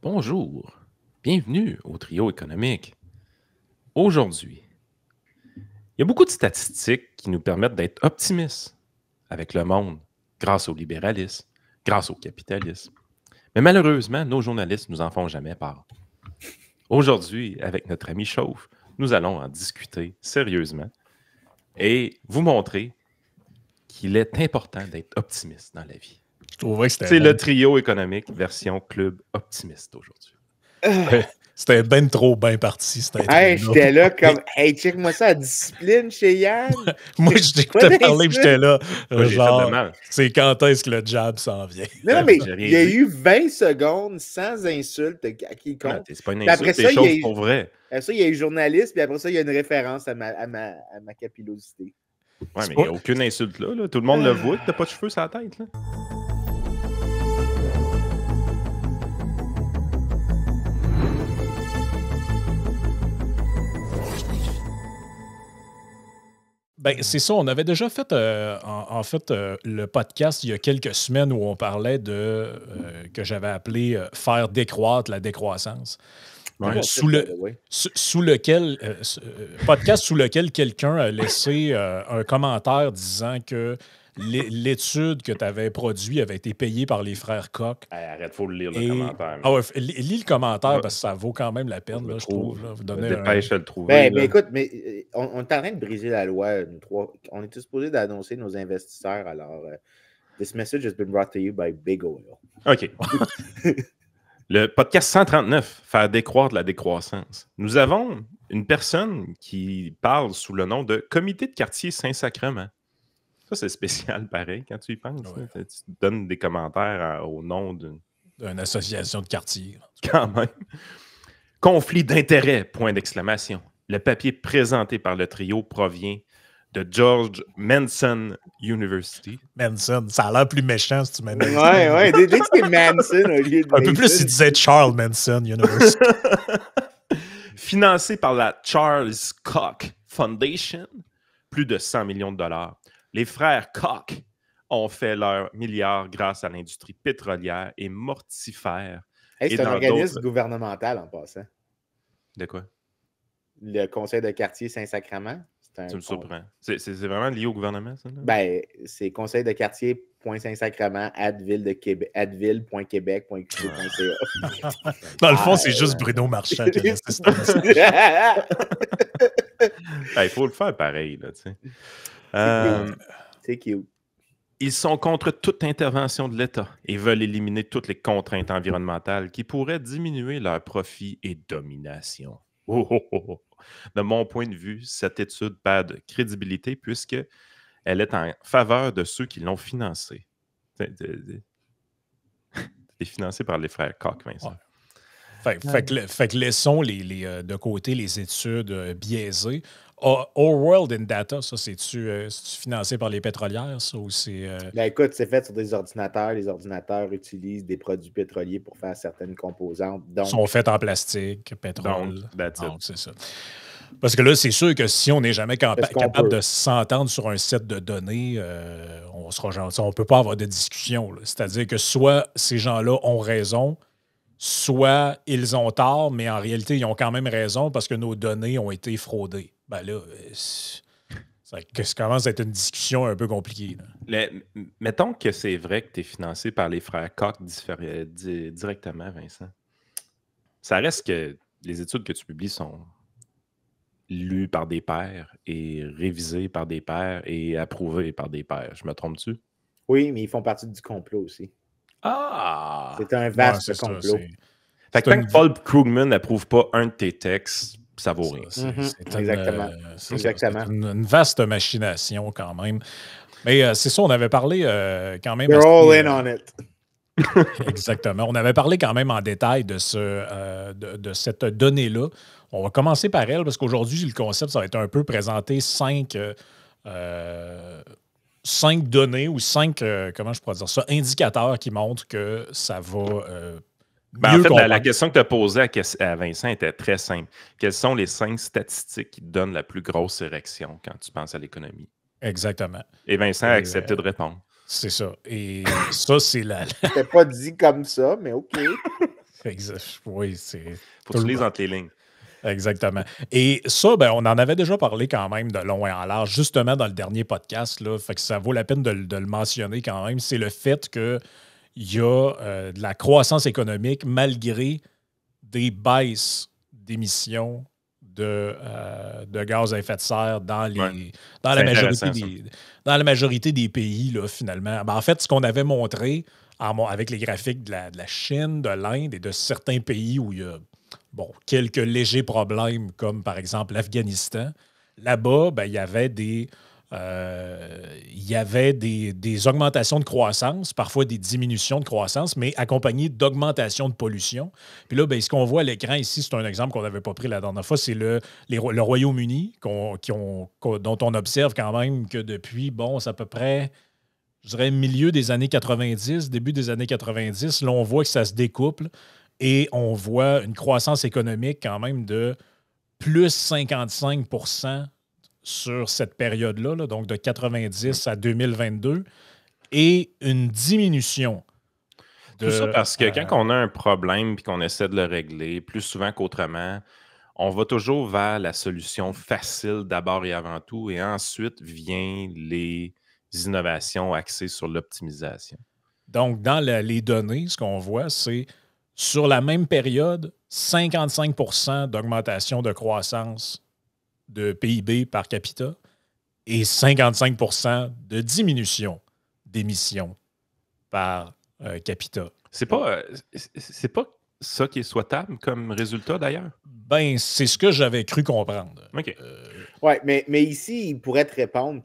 Bonjour, bienvenue au Trio économique. Aujourd'hui, il y a beaucoup de statistiques qui nous permettent d'être optimistes avec le monde grâce au libéralisme, grâce au capitalisme. Mais malheureusement, nos journalistes nous en font jamais part. Aujourd'hui, avec notre ami Chauve, nous allons en discuter sérieusement et vous montrer qu'il est important d'être optimiste dans la vie. Je trouvais que c'était C'est le Trio économique version club optimiste aujourd'hui. C'était ben trop bien parti. Hey, j'étais là comme, hey, check-moi ça, la discipline chez Yann. Moi, je t'écoutais parler, j'étais là. Genre, c'est quand est-ce que le jab s'en vient? Non, mais il y a eu 20 secondes sans insulte à quiconque. C'est pas une insulte, c'est chose pour vrai. Après ça, il y a eu journaliste, puis après ça, il y a une référence à ma capillosité. Ouais, mais il n'y a aucune insulte là. Tout le monde le voit que t'as pas de cheveux sur la tête, là. Ben, c'est ça, on avait déjà fait, le podcast il y a quelques semaines où on parlait de que j'avais appelé faire décroître la décroissance. Ouais. Sous lequel podcast sous lequel quelqu'un a laissé un commentaire disant que l'étude que tu avais produite avait été payée par les frères Koch. Hey, arrête, faut le lire le commentaire. Ah ouais, lis le commentaire parce que ça vaut quand même la peine, là, je trouve. Là, vous donner dépêche de le trouver. Mais écoute, on est en train de briser la loi. On est supposé d'annoncer nos investisseurs. Alors, this message has been brought to you by Big Oil. OK. Le podcast 139, faire décroître la décroissance. Nous avons une personne qui parle sous le nom de Comité de quartier Saint-Sacrement. Ça, c'est spécial, pareil, quand tu y penses. Ouais. Tu donnes des commentaires au nom d'une association de quartier. Quand même. Conflit d'intérêts, point d'exclamation. Le papier présenté par le trio provient de George Mason University. Manson, ça a l'air plus méchant si tu m'aimes. Ouais, dès que c'est Manson au lieu de un peu plus, il disait Charles Manson University. Financé par la Charles Koch Foundation, plus de 100 millions de dollars. Les frères Koch ont fait leur milliard grâce à l'industrie pétrolière et mortifère. Hey, c'est un organisme gouvernemental en passant. De quoi? Le conseil de quartier Saint-Sacrement. Tu me surprends. C'est vraiment lié au gouvernement, ça? Là? Ben, c'est conseil de quartier.saint-sacrement @ville.québec.qc.ca. Dans le fond, c'est juste Bruno Marchand qui a laissé il faut le faire pareil, là, tu sais. C'est cute. Ils sont contre toute intervention de l'État et veulent éliminer toutes les contraintes environnementales qui pourraient diminuer leur profit et domination. De mon point de vue, cette étude perd de crédibilité puisqu'elle est en faveur de ceux qui l'ont financée. Elle est financée par les frères Koch, Vincent. Ouais. Fait que laissons de côté les études biaisées. Our World in Data, ça, c'est-tu financé par les pétrolières, ça, ou c'est... Ben écoute, c'est fait sur des ordinateurs. Les ordinateurs utilisent des produits pétroliers pour faire certaines composantes. Donc, sont faits en plastique, pétrole. Donc, c'est ça. Parce que là, c'est sûr que si on n'est jamais capable de s'entendre sur un set de données, on ne peut pas avoir de discussion. C'est-à-dire que soit ces gens-là ont raison, soit ils ont tort, mais en réalité, ils ont quand même raison parce que nos données ont été fraudées. Ben là, ça commence à être une discussion un peu compliquée. Mettons que c'est vrai que tu es financé par les frères Koch directement, Vincent. Ça reste que les études que tu publies sont lues par des pairs et révisées par des pairs et approuvées par des pairs. Je me trompe-tu? Oui, mais ils font partie du complot aussi. Ah! C'est un vaste complot. Fait que tant que Paul Krugman n'approuve pas un de tes textes, ça vaut rien. Exactement. Exactement. C'est une vaste machination quand même. Mais c'est ça, on avait parlé quand même... We're all in on it. Exactement. On avait parlé quand même en détail de cette donnée-là. On va commencer par elle parce qu'aujourd'hui, le concept, ça va être un peu présenter cinq données ou cinq, comment je pourrais dire ça, indicateurs qui montrent que ça va... en fait, la question que tu as posée à Vincent était très simple. Quelles sont les 5 statistiques qui te donnent la plus grosse érection quand tu penses à l'économie? Exactement. Et Vincent a accepté de répondre. C'est ça. Et ça, c'est C'était pas dit comme ça, mais OK. Oui, c'est. Faut que tu lises entre les lignes. Exactement. Et ça, on en avait déjà parlé quand même de long et en large, justement dans le dernier podcast. Là, fait que ça vaut la peine de le mentionner quand même. C'est le fait qu'il y a de la croissance économique malgré des baisses d'émissions de gaz à effet de serre dans la majorité des pays, là, finalement. En fait, ce qu'on avait montré avec les graphiques de la Chine, de l'Inde et de certains pays où il y a quelques légers problèmes, comme par exemple l'Afghanistan, là-bas, il y avait des augmentations de croissance, parfois des diminutions de croissance, mais accompagnées d'augmentations de pollution. Puis là, ce qu'on voit à l'écran ici, c'est un exemple qu'on n'avait pas pris la dernière fois, c'est le Royaume-Uni, dont on observe quand même que depuis, c'est à peu près, je dirais, milieu des années 90, début des années 90, là, on voit que ça se découple et on voit une croissance économique quand même de plus 55 % sur cette période-là, là, donc de 90 à 2022, et une diminution. Tout ça parce que quand on a un problème et qu'on essaie de le régler, plus souvent qu'autrement, on va toujours vers la solution facile d'abord et avant tout, et ensuite vient les innovations axées sur l'optimisation. Donc, dans les données, ce qu'on voit, c'est sur la même période, 55 % d'augmentation de croissance de PIB par capita et 55 % de diminution d'émissions par capita. C'est pas ça qui est souhaitable comme résultat, d'ailleurs? C'est ce que j'avais cru comprendre. OK. Oui, mais ici, il pourrait te répondre.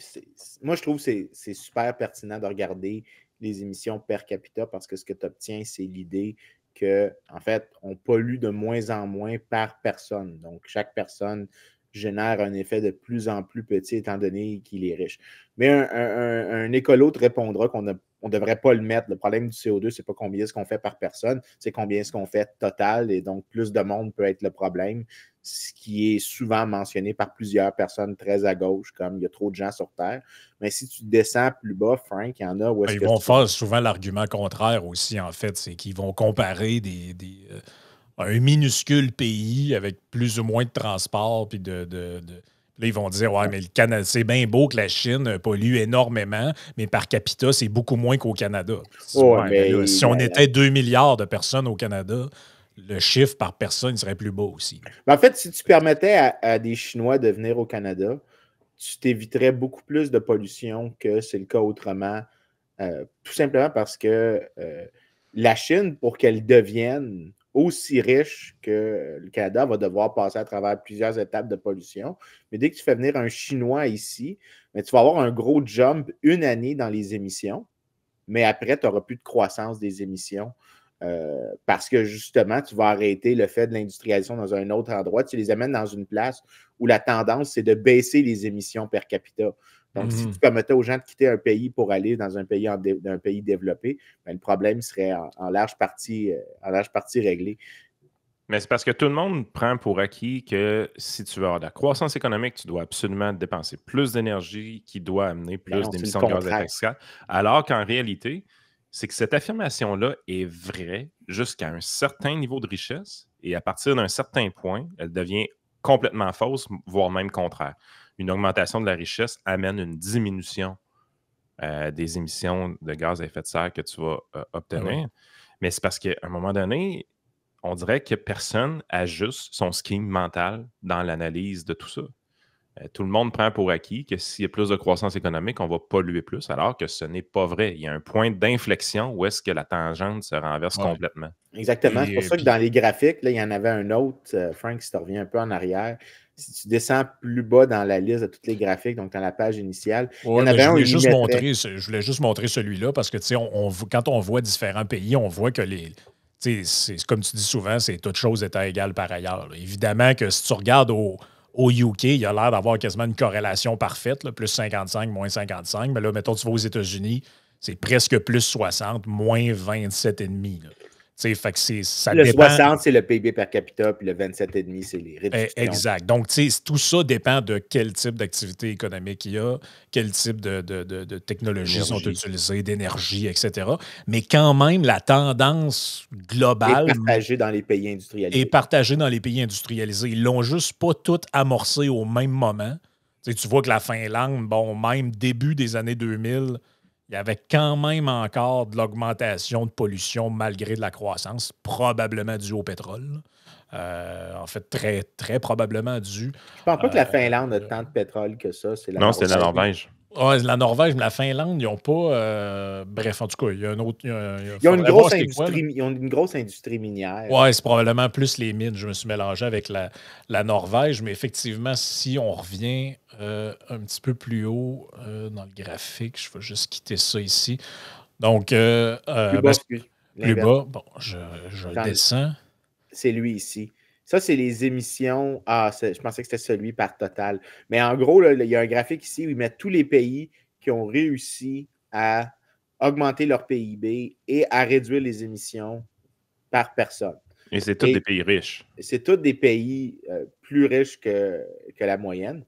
Moi, je trouve que c'est super pertinent de regarder les émissions per capita parce que ce que tu obtiens, c'est l'idée que, en fait, on pollue de moins en moins par personne. Donc, chaque personne génère un effet de plus en plus petit étant donné qu'il est riche. Mais un écolo te répondra qu'on ne devrait pas le mettre. Le problème du CO2, c'est pas combien est-ce qu'on fait par personne, c'est combien est-ce qu'on fait total. Et donc, plus de monde peut être le problème, ce qui est souvent mentionné par plusieurs personnes très à gauche, comme il y a trop de gens sur Terre. Mais si tu descends plus bas, Frank, il y en a où est-ce que... Ils vont faire souvent l'argument contraire aussi, en fait. C'est qu'ils vont comparer un minuscule pays avec plus ou moins de transport, puis là, ils vont dire, ouais, mais le Canada, c'est bien beau que la Chine pollue énormément, mais par capita, c'est beaucoup moins qu'au Canada. Là, si on était 2 milliards de personnes au Canada, le chiffre par personne serait plus bas aussi. En fait, si tu permettais à des Chinois de venir au Canada, tu t'éviterais beaucoup plus de pollution que c'est le cas autrement, tout simplement parce que la Chine, pour qu'elle devienne aussi riche que le Canada, va devoir passer à travers plusieurs étapes de pollution. Mais dès que tu fais venir un Chinois ici, tu vas avoir un gros jump une année dans les émissions, mais après, tu n'auras plus de croissance des émissions. Parce que justement, tu vas arrêter le fait de l'industrialisation dans un autre endroit. Tu les amènes dans une place où la tendance, c'est de baisser les émissions per capita. Donc, si tu permettais aux gens de quitter un pays pour aller dans un pays, développé, le problème serait en large partie réglé. Mais c'est parce que tout le monde prend pour acquis que si tu veux avoir de la croissance économique, tu dois absolument dépenser plus d'énergie qui doit amener plus d'émissions de gaz à effet de serre. Alors qu'en réalité, c'est que cette affirmation-là est vraie jusqu'à un certain niveau de richesse et à partir d'un certain point, elle devient complètement fausse, voire même contraire. Une augmentation de la richesse amène une diminution des émissions de gaz à effet de serre que tu vas obtenir. Mais c'est parce qu'à un moment donné, on dirait que personne ajuste son scheme mental dans l'analyse de tout ça. Tout le monde prend pour acquis que s'il y a plus de croissance économique, on va polluer plus, alors que ce n'est pas vrai. Il y a un point d'inflexion où est-ce que la tangente se renverse complètement. Exactement. C'est pour ça que dans les graphiques, là, il y en avait un autre, Frank, si tu reviens un peu en arrière. Si tu descends plus bas dans la liste de tous les graphiques, donc dans la page initiale, il y en avait un où je voulais juste montrer celui-là parce que quand on voit différents pays, on voit que c'est comme tu dis souvent, c'est toute chose étant égale par ailleurs. Là. Évidemment que si tu regardes au UK, il a l'air d'avoir quasiment une corrélation parfaite, là, plus 55, moins 55. Mais là, mettons, tu vas aux États-Unis, c'est presque plus 60, moins 27,5. Fait que ça le dépend. 60, c'est le PIB per capita, puis le 27,5, c'est les réductions. Exact. Donc, tout ça dépend de quel type d'activité économique il y a, quel type de technologies sont utilisées, d'énergie, etc. Mais quand même, la tendance globale est partagée dans les pays industrialisés. Ils l'ont juste pas toutes amorcé au même moment. Tu vois que la Finlande, même début des années 2000, il y avait quand même encore de l'augmentation de pollution malgré de la croissance, probablement due au pétrole. En fait, très, très probablement dû. Je pense pas que la Finlande a tant de pétrole que ça. Non, c'est la Norvège. Ouais, la Norvège, mais la Finlande, ils n'ont pas. Bref, en tout cas, il y a un autre. Ils ont une grosse industrie minière. Oui, c'est probablement plus les mines. Je me suis mélangé avec la Norvège, mais effectivement, si on revient un petit peu plus haut dans le graphique, je vais juste quitter ça ici. Donc, plus bas, bon, je descends. C'est lui ici. Ça, c'est les émissions. Je pensais que c'était celui par total. Mais en gros, là, il y a un graphique ici où ils mettent tous les pays qui ont réussi à augmenter leur PIB et à réduire les émissions par personne. Et c'est tous des pays riches. C'est tous des pays plus riches que la moyenne.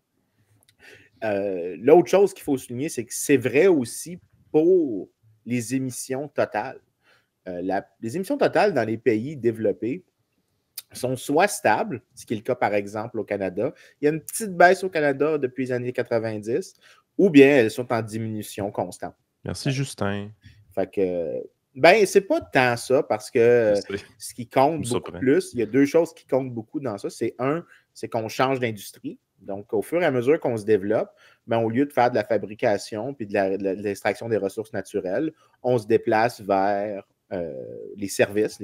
L'autre chose qu'il faut souligner, c'est que c'est vrai aussi pour les émissions totales. Les émissions totales dans les pays développés sont soit stables, ce qui est le cas par exemple au Canada. Il y a une petite baisse au Canada depuis les années 90, ou bien elles sont en diminution constante. Merci Justin. Fait que, c'est pas tant ça parce que ce qui compte beaucoup plus, il y a deux choses qui comptent beaucoup dans ça. C'est c'est qu'on change d'industrie. Donc, au fur et à mesure qu'on se développe, au lieu de faire de la fabrication puis de l'extraction des ressources naturelles, on se déplace vers les services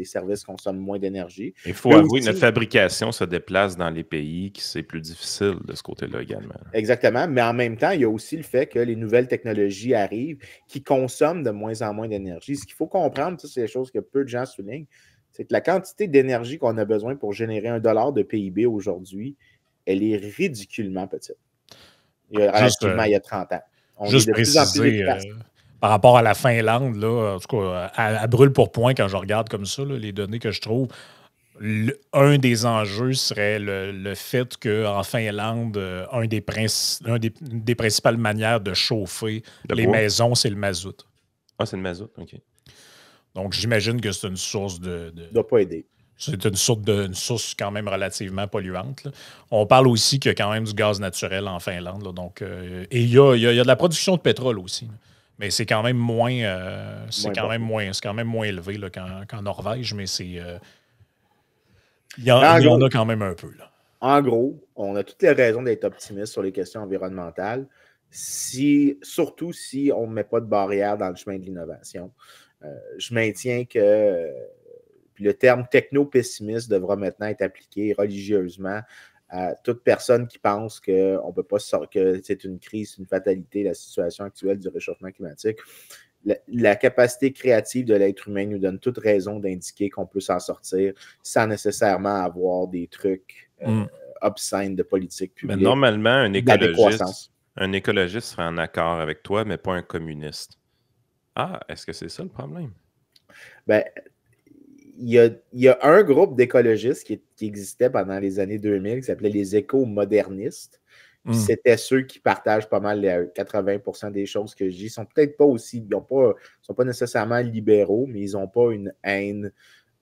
consomment moins d'énergie. Il faut avouer que notre fabrication se déplace dans les pays qui c'est plus difficile de ce côté-là également. Exactement, mais en même temps, il y a aussi le fait que les nouvelles technologies arrivent qui consomment de moins en moins d'énergie. Ce qu'il faut comprendre, ça, c'est des choses que peu de gens soulignent, c'est que la quantité d'énergie qu'on a besoin pour générer $1 de PIB aujourd'hui, elle est ridiculement petite. Il y a 30 ans. On est de plus en plus efficace. Par rapport à la Finlande, là, en tout cas, à brûle pour point, quand je regarde comme ça, là, les données que je trouve, un des enjeux serait le fait qu'en Finlande, une des principales manières de chauffer les maisons, c'est le mazout. Ah, c'est le mazout, OK. Donc, j'imagine que c'est une source de... Ça ne doit pas aider. C'est une source quand même relativement polluante. Là. On parle aussi qu'il y a quand même du gaz naturel en Finlande. Là, donc, et il y a de la production de pétrole aussi. Là. Mais c'est quand même moins, c'est quand même moins élevé là, qu'en Norvège, mais c'est il y en a quand même un peu. Là. En gros, on a toutes les raisons d'être optimiste sur les questions environnementales, surtout si on ne met pas de barrière dans le chemin de l'innovation. Je maintiens que le terme techno-pessimiste devra maintenant être appliqué religieusement à toute personne qui pense qu'on peut pas que c'est une crise, une fatalité, la situation actuelle du réchauffement climatique. La capacité créative de l'être humain nous donne toute raison d'indiquer qu'on peut s'en sortir sans nécessairement avoir des trucs obscènes de politique publique. Mais normalement, un écologiste serait en accord avec toi, mais pas un communiste. Ah, est-ce que c'est ça le problème? Il y a un groupe d'écologistes qui existait pendant les années 2000 qui s'appelait les éco-modernistes. C'était ceux qui partagent pas mal les 80% des choses que je dis. Ils sont peut-être pas aussi, sont pas nécessairement libéraux, mais ils n'ont pas une haine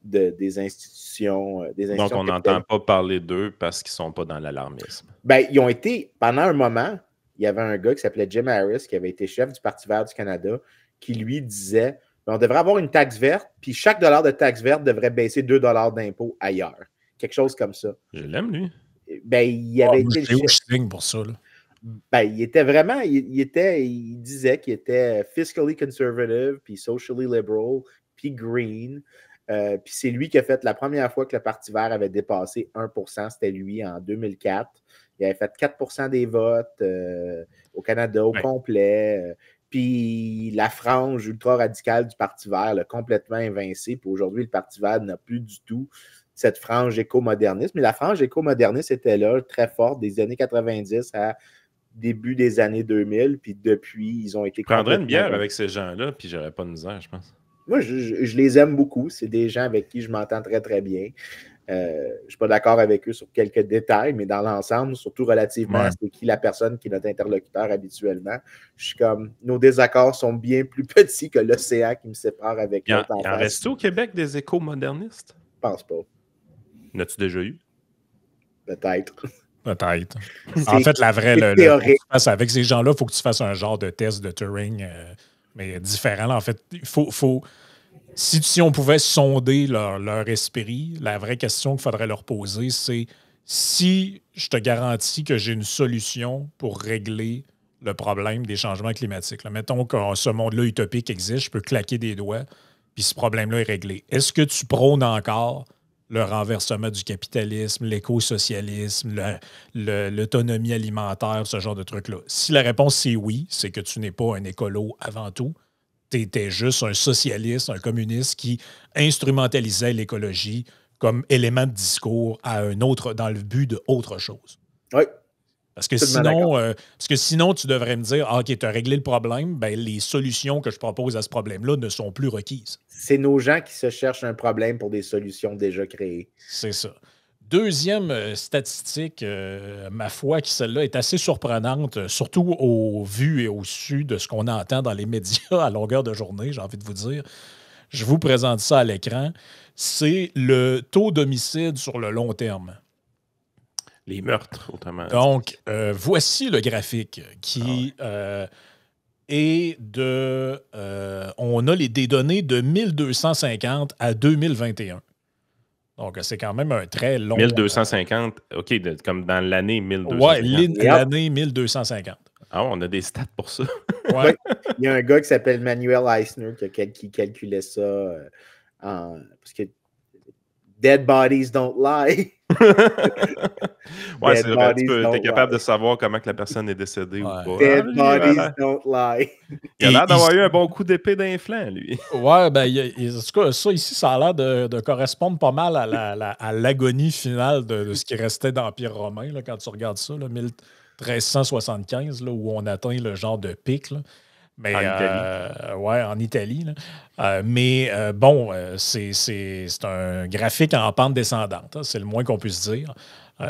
des institutions. Donc, on n'entend pas parler d'eux parce qu'ils ne sont pas dans l'alarmisme. Ils ont été, pendant un moment, il y avait un gars qui s'appelait Jim Harris, qui avait été chef du Parti vert du Canada, qui lui disait on devrait avoir une taxe verte, puis chaque dollar de taxe verte devrait baisser 2 $ d'impôt ailleurs. Quelque chose comme ça. Je l'aime, lui. Il avait été je signe pour ça. Là. Il était vraiment, il disait qu'il était fiscally conservative, puis socially liberal, puis green. Puis c'est lui qui a fait la première fois que le Parti vert avait dépassé 1%, c'était lui en 2004. Il avait fait 4% des votes au Canada au complet. Puis la frange ultra-radicale du Parti vert l'a complètement invincé. Puis aujourd'hui, le Parti vert n'a plus du tout cette frange éco-moderniste. Mais la frange éco-moderniste était là, très forte, des années 90 à début des années 2000. Puis depuis, ils ont été... Je prendrais une bière avec ces gens-là, puis j'aurais pas de misère, je pense. moi, je les aime beaucoup. C'est des gens avec qui je m'entends très, très bien. Je ne suis pas d'accord avec eux sur quelques détails, mais dans l'ensemble, surtout relativement à c'est qui la personne qui est notre interlocuteur habituellement, je suis comme, nos désaccords sont bien plus petits que l'océan qui me sépare avec l'autre en face. Il en reste au Québec des éco-modernistes? Je pense pas. N'as-tu déjà eu? Peut-être. Peut-être. En fait, la vraie, avec ces gens-là, il faut que tu fasses un genre de test de Turing, mais différent. Là, en fait, il faut si on pouvait sonder leur esprit, la vraie question qu'il faudrait leur poser, c'est si je te garantis que j'ai une solution pour régler le problème des changements climatiques. Là, mettons que ce monde-là utopique existe, je peux claquer des doigts, puis ce problème-là est réglé. Est-ce que tu prônes encore le renversement du capitalisme, l'éco-socialisme, l'autonomie alimentaire, ce genre de trucs-là? Si la réponse c'est oui, c'est que tu n'es pas un écolo avant tout. Tu étais juste un socialiste, un communiste qui instrumentalisait l'écologie comme élément de discours à un autre, dans le but de autre chose. Oui. Parce que sinon, tu devrais me dire, OK, tu as réglé le problème, ben, les solutions que je propose à ce problème-là ne sont plus requises. C'est nos gens qui se cherchent un problème pour des solutions déjà créées. C'est ça. Deuxième statistique, ma foi, qui celle-là est assez surprenante, surtout au vu et au su de ce qu'on entend dans les médias à longueur de journée, j'ai envie de vous dire. Je vous présente ça à l'écran. C'est le taux d'homicide sur le long terme. Les meurtres, autrement. Donc, voici le graphique qui est de... on a des données de 1250 à 2021. Donc, c'est quand même un très long... 1250, OK, comme dans l'année 1250. Oui, l'année 1250. Ah, on a des stats pour ça. Ouais. Il y a un gars qui s'appelle Manuel Eisner qui calculait ça parce que dead bodies don't lie. Ouais, c'est vrai. Tu es capable de savoir comment que la personne est décédée ou pas. Dead bodies don't lie. Il a l'air d'avoir eu un bon coup d'épée dans les flancs, lui. Ouais, ben, en tout cas, ça ici, ça a l'air de correspondre pas mal à l'agonie finale de ce qui restait d'Empire romain, là, quand tu regardes ça, là, 1375, là, où on atteint le genre de pic. Là. Mais, en Italie. Ouais, en Italie. Mais bon, c'est un graphique en pente descendante. Hein, c'est le moins qu'on puisse dire.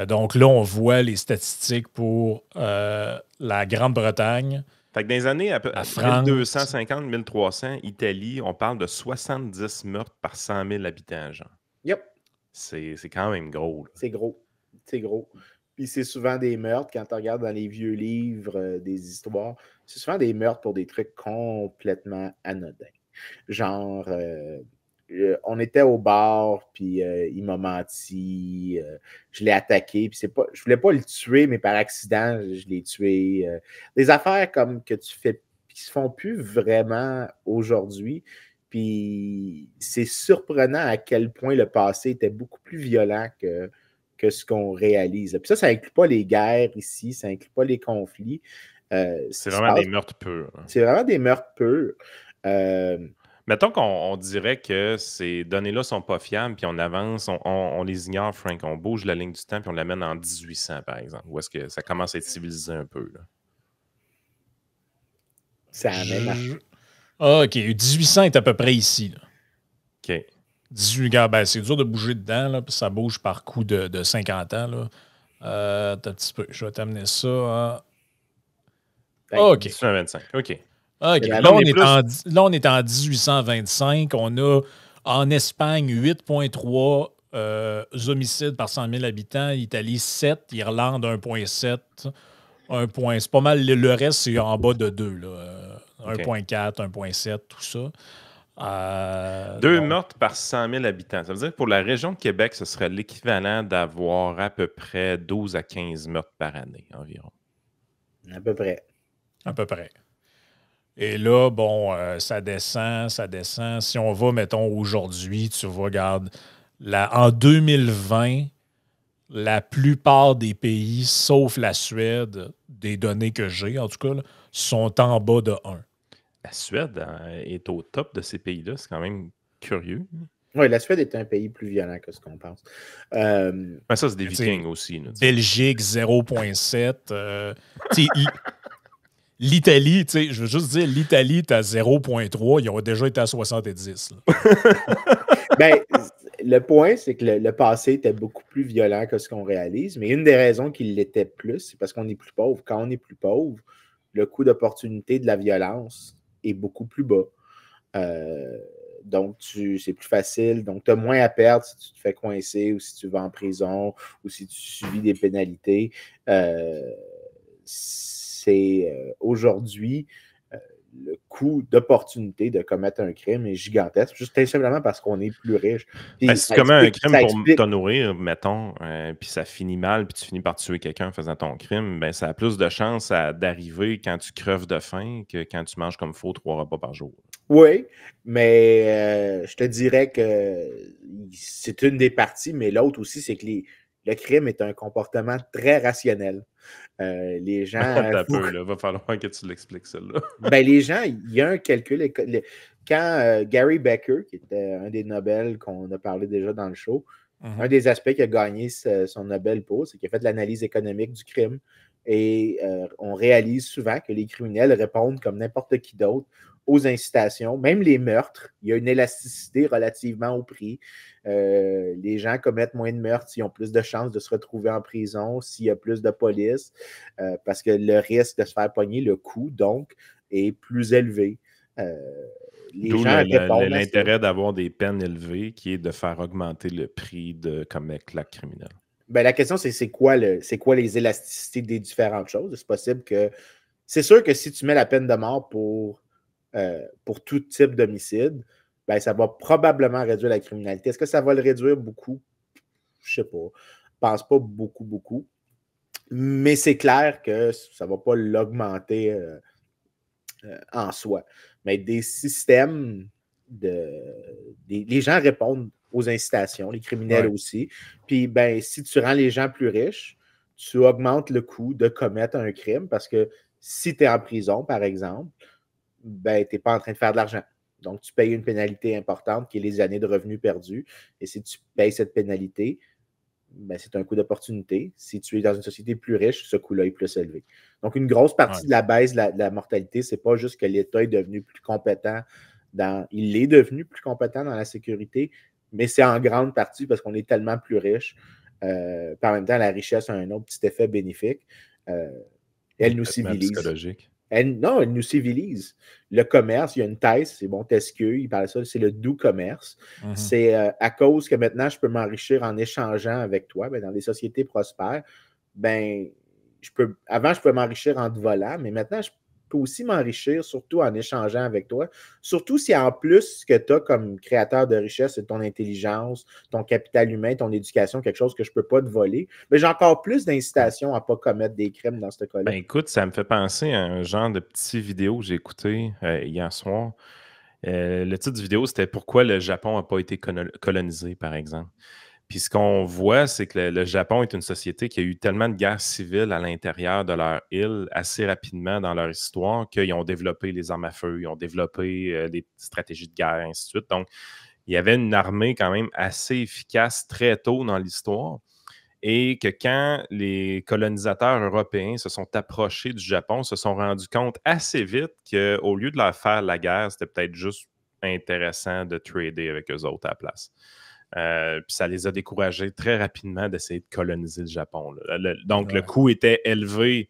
Donc là, on voit les statistiques pour la Grande-Bretagne. Fait que dans les années à 1250-1300, Italie, on parle de 70 meurtres par 100 000 habitants, genre. Yep. C'est quand même gros. Là. C'est gros. C'est gros. Puis c'est souvent des meurtres, quand tu regardes dans les vieux livres des histoires, c'est souvent des meurtres pour des trucs complètement anodins. Genre, on était au bar, puis il m'a menti, je l'ai attaqué, puis je voulais pas le tuer, mais par accident, je l'ai tué. Des affaires comme que tu fais, qui se font plus vraiment aujourd'hui. Puis c'est surprenant à quel point le passé était beaucoup plus violent que ce qu'on réalise. Puis ça inclut pas les guerres ici, ça inclut pas les conflits. C'est vraiment des meurtres purs. Hein. C'est vraiment des meurtres purs. Mettons qu'on dirait que ces données-là sont pas fiables, puis on avance, on les ignore, Frank. On bouge la ligne du temps, puis on l'amène en 1800, par exemple. Où est-ce que ça commence à être civilisé un peu? Là? Ça amène OK, 1800 est à peu près ici. Là. OK. 18 gars, ben, c'est dur de bouger dedans, là, puis ça bouge par coup de 50 ans. Là. Un petit peu. Je vais t'amener ça à... OK. 1825. OK. OK. Là, on est en 1825. On a en Espagne 8,3 homicides par 100 000 habitants. Italie, 7. Irlande, 1,7. C'est pas mal. Le reste, c'est en bas de 2. Là. 1,4, 1,7, tout ça. 2 meurtres par 100 000 habitants. Ça veut dire que pour la région de Québec, ce serait l'équivalent d'avoir à peu près 12 à 15 meurtres par année environ. À peu près. À peu près. Et là, bon, ça descend. Si on va, mettons, aujourd'hui, tu vois, regarde, en 2020, la plupart des pays, sauf la Suède, des données que j'ai, en tout cas, là, sont en bas de 1. La Suède est au top de ces pays-là. C'est quand même curieux. Oui, la Suède est un pays plus violent que ce qu'on pense. Ça, c'est des Vikings aussi. Là, Belgique, 0,7. L'Italie, tu sais, je veux juste dire, l'Italie est à 0,3, ils ont déjà été à 70. Ben, le point, c'est que le passé était beaucoup plus violent que ce qu'on réalise, mais une des raisons qu'il l'était plus, c'est parce qu'on est plus pauvre. Quand on est plus pauvre, le coût d'opportunité de la violence est beaucoup plus bas. Donc, c'est plus facile. Donc, tu as moins à perdre si tu te fais coincer ou si tu vas en prison ou si tu subis des pénalités. Aujourd'hui, le coût d'opportunité de commettre un crime est gigantesque, juste simplement parce qu'on est plus riche. Ben, si tu commets un crime pour te nourrir, mettons, puis ça finit mal, puis tu finis par tuer quelqu'un en faisant ton crime, ben, ça a plus de chances d'arriver quand tu creves de faim que quand tu manges comme faux 3 repas par jour. Oui, mais je te dirais que c'est une des parties, mais l'autre aussi, c'est que le crime est un comportement très rationnel. Les gens. T'as peu, là. Va falloir que tu l'expliques, celle-là. Ben, les gens, il y a un calcul. Quand Gary Becker, qui était un des Nobel qu'on a parlé déjà dans le show, un des aspects qu'il a gagné son Nobel pour, c'est qu'il a fait de l'analyse économique du crime. Et on réalise souvent que les criminels répondent comme n'importe qui d'autre aux incitations, même les meurtres. Il y a une élasticité relativement au prix. Les gens commettent moins de meurtres s'ils ont plus de chances de se retrouver en prison, s'il y a plus de police, parce que le risque de se faire pogner, le coût, donc, est plus élevé. D'où l'intérêt d'avoir des peines élevées, qui est de faire augmenter le prix de commettre l'acte criminel. Ben, la question, c'est quoi les élasticités des différentes choses? C'est possible que. C'est sûr que si tu mets la peine de mort pour tout type d'homicide, ben, ça va probablement réduire la criminalité. Est-ce que ça va le réduire beaucoup? Je ne sais pas. Je ne pense pas beaucoup. Mais c'est clair que ça ne va pas l'augmenter en soi. Mais des systèmes les gens répondent aux incitations, les criminels aussi. Puis, ben, si tu rends les gens plus riches, tu augmentes le coût de commettre un crime parce que si tu es en prison, par exemple, ben, tu n'es pas en train de faire de l'argent. Donc, tu payes une pénalité importante qui est les années de revenus perdus. Et si tu payes cette pénalité, ben, c'est un coût d'opportunité. Si tu es dans une société plus riche, ce coût-là est plus élevé. Donc, une grosse partie de la baisse de la mortalité, ce n'est pas juste que l'État est devenu plus compétent il est devenu plus compétent dans la sécurité, mais c'est en grande partie parce qu'on est tellement plus riche. Puis en même temps, la richesse a un autre petit effet bénéfique. Elle nous civilise. Psychologique. Elle nous civilise. Le commerce, il y a une thèse, c'est Montesquieu, il parle de ça, c'est le doux commerce. C'est à cause que maintenant, je peux m'enrichir en échangeant avec toi. Ben, dans les sociétés prospères, ben, avant, je pouvais m'enrichir en te volant, mais maintenant, je peux aussi m'enrichir, surtout en échangeant avec toi. Surtout si en plus, ce que tu as comme créateur de richesse, c'est ton intelligence, ton capital humain, ton éducation, quelque chose que je ne peux pas te voler. Mais j'ai encore plus d'incitation à ne pas commettre des crimes dans ce cas-là. Ben écoute, ça me fait penser à un genre de petit vidéo que j'ai écouté hier soir. Le titre du vidéo, c'était « Pourquoi le Japon n'a pas été colonisé », par exemple. Puis ce qu'on voit, c'est que le Japon est une société qui a eu tellement de guerres civiles à l'intérieur de leur île assez rapidement dans leur histoire qu'ils ont développé les armes à feu, ils ont développé des stratégies de guerre, et ainsi de suite. Donc, il y avait une armée quand même assez efficace très tôt dans l'histoire. Et que quand les colonisateurs européens se sont approchés du Japon, se sont rendus compte assez vite qu'au lieu de leur faire la guerre, c'était peut-être juste intéressant de trader avec eux autres à la place. Puis ça les a découragés très rapidement d'essayer de coloniser le Japon. Donc, le coût était élevé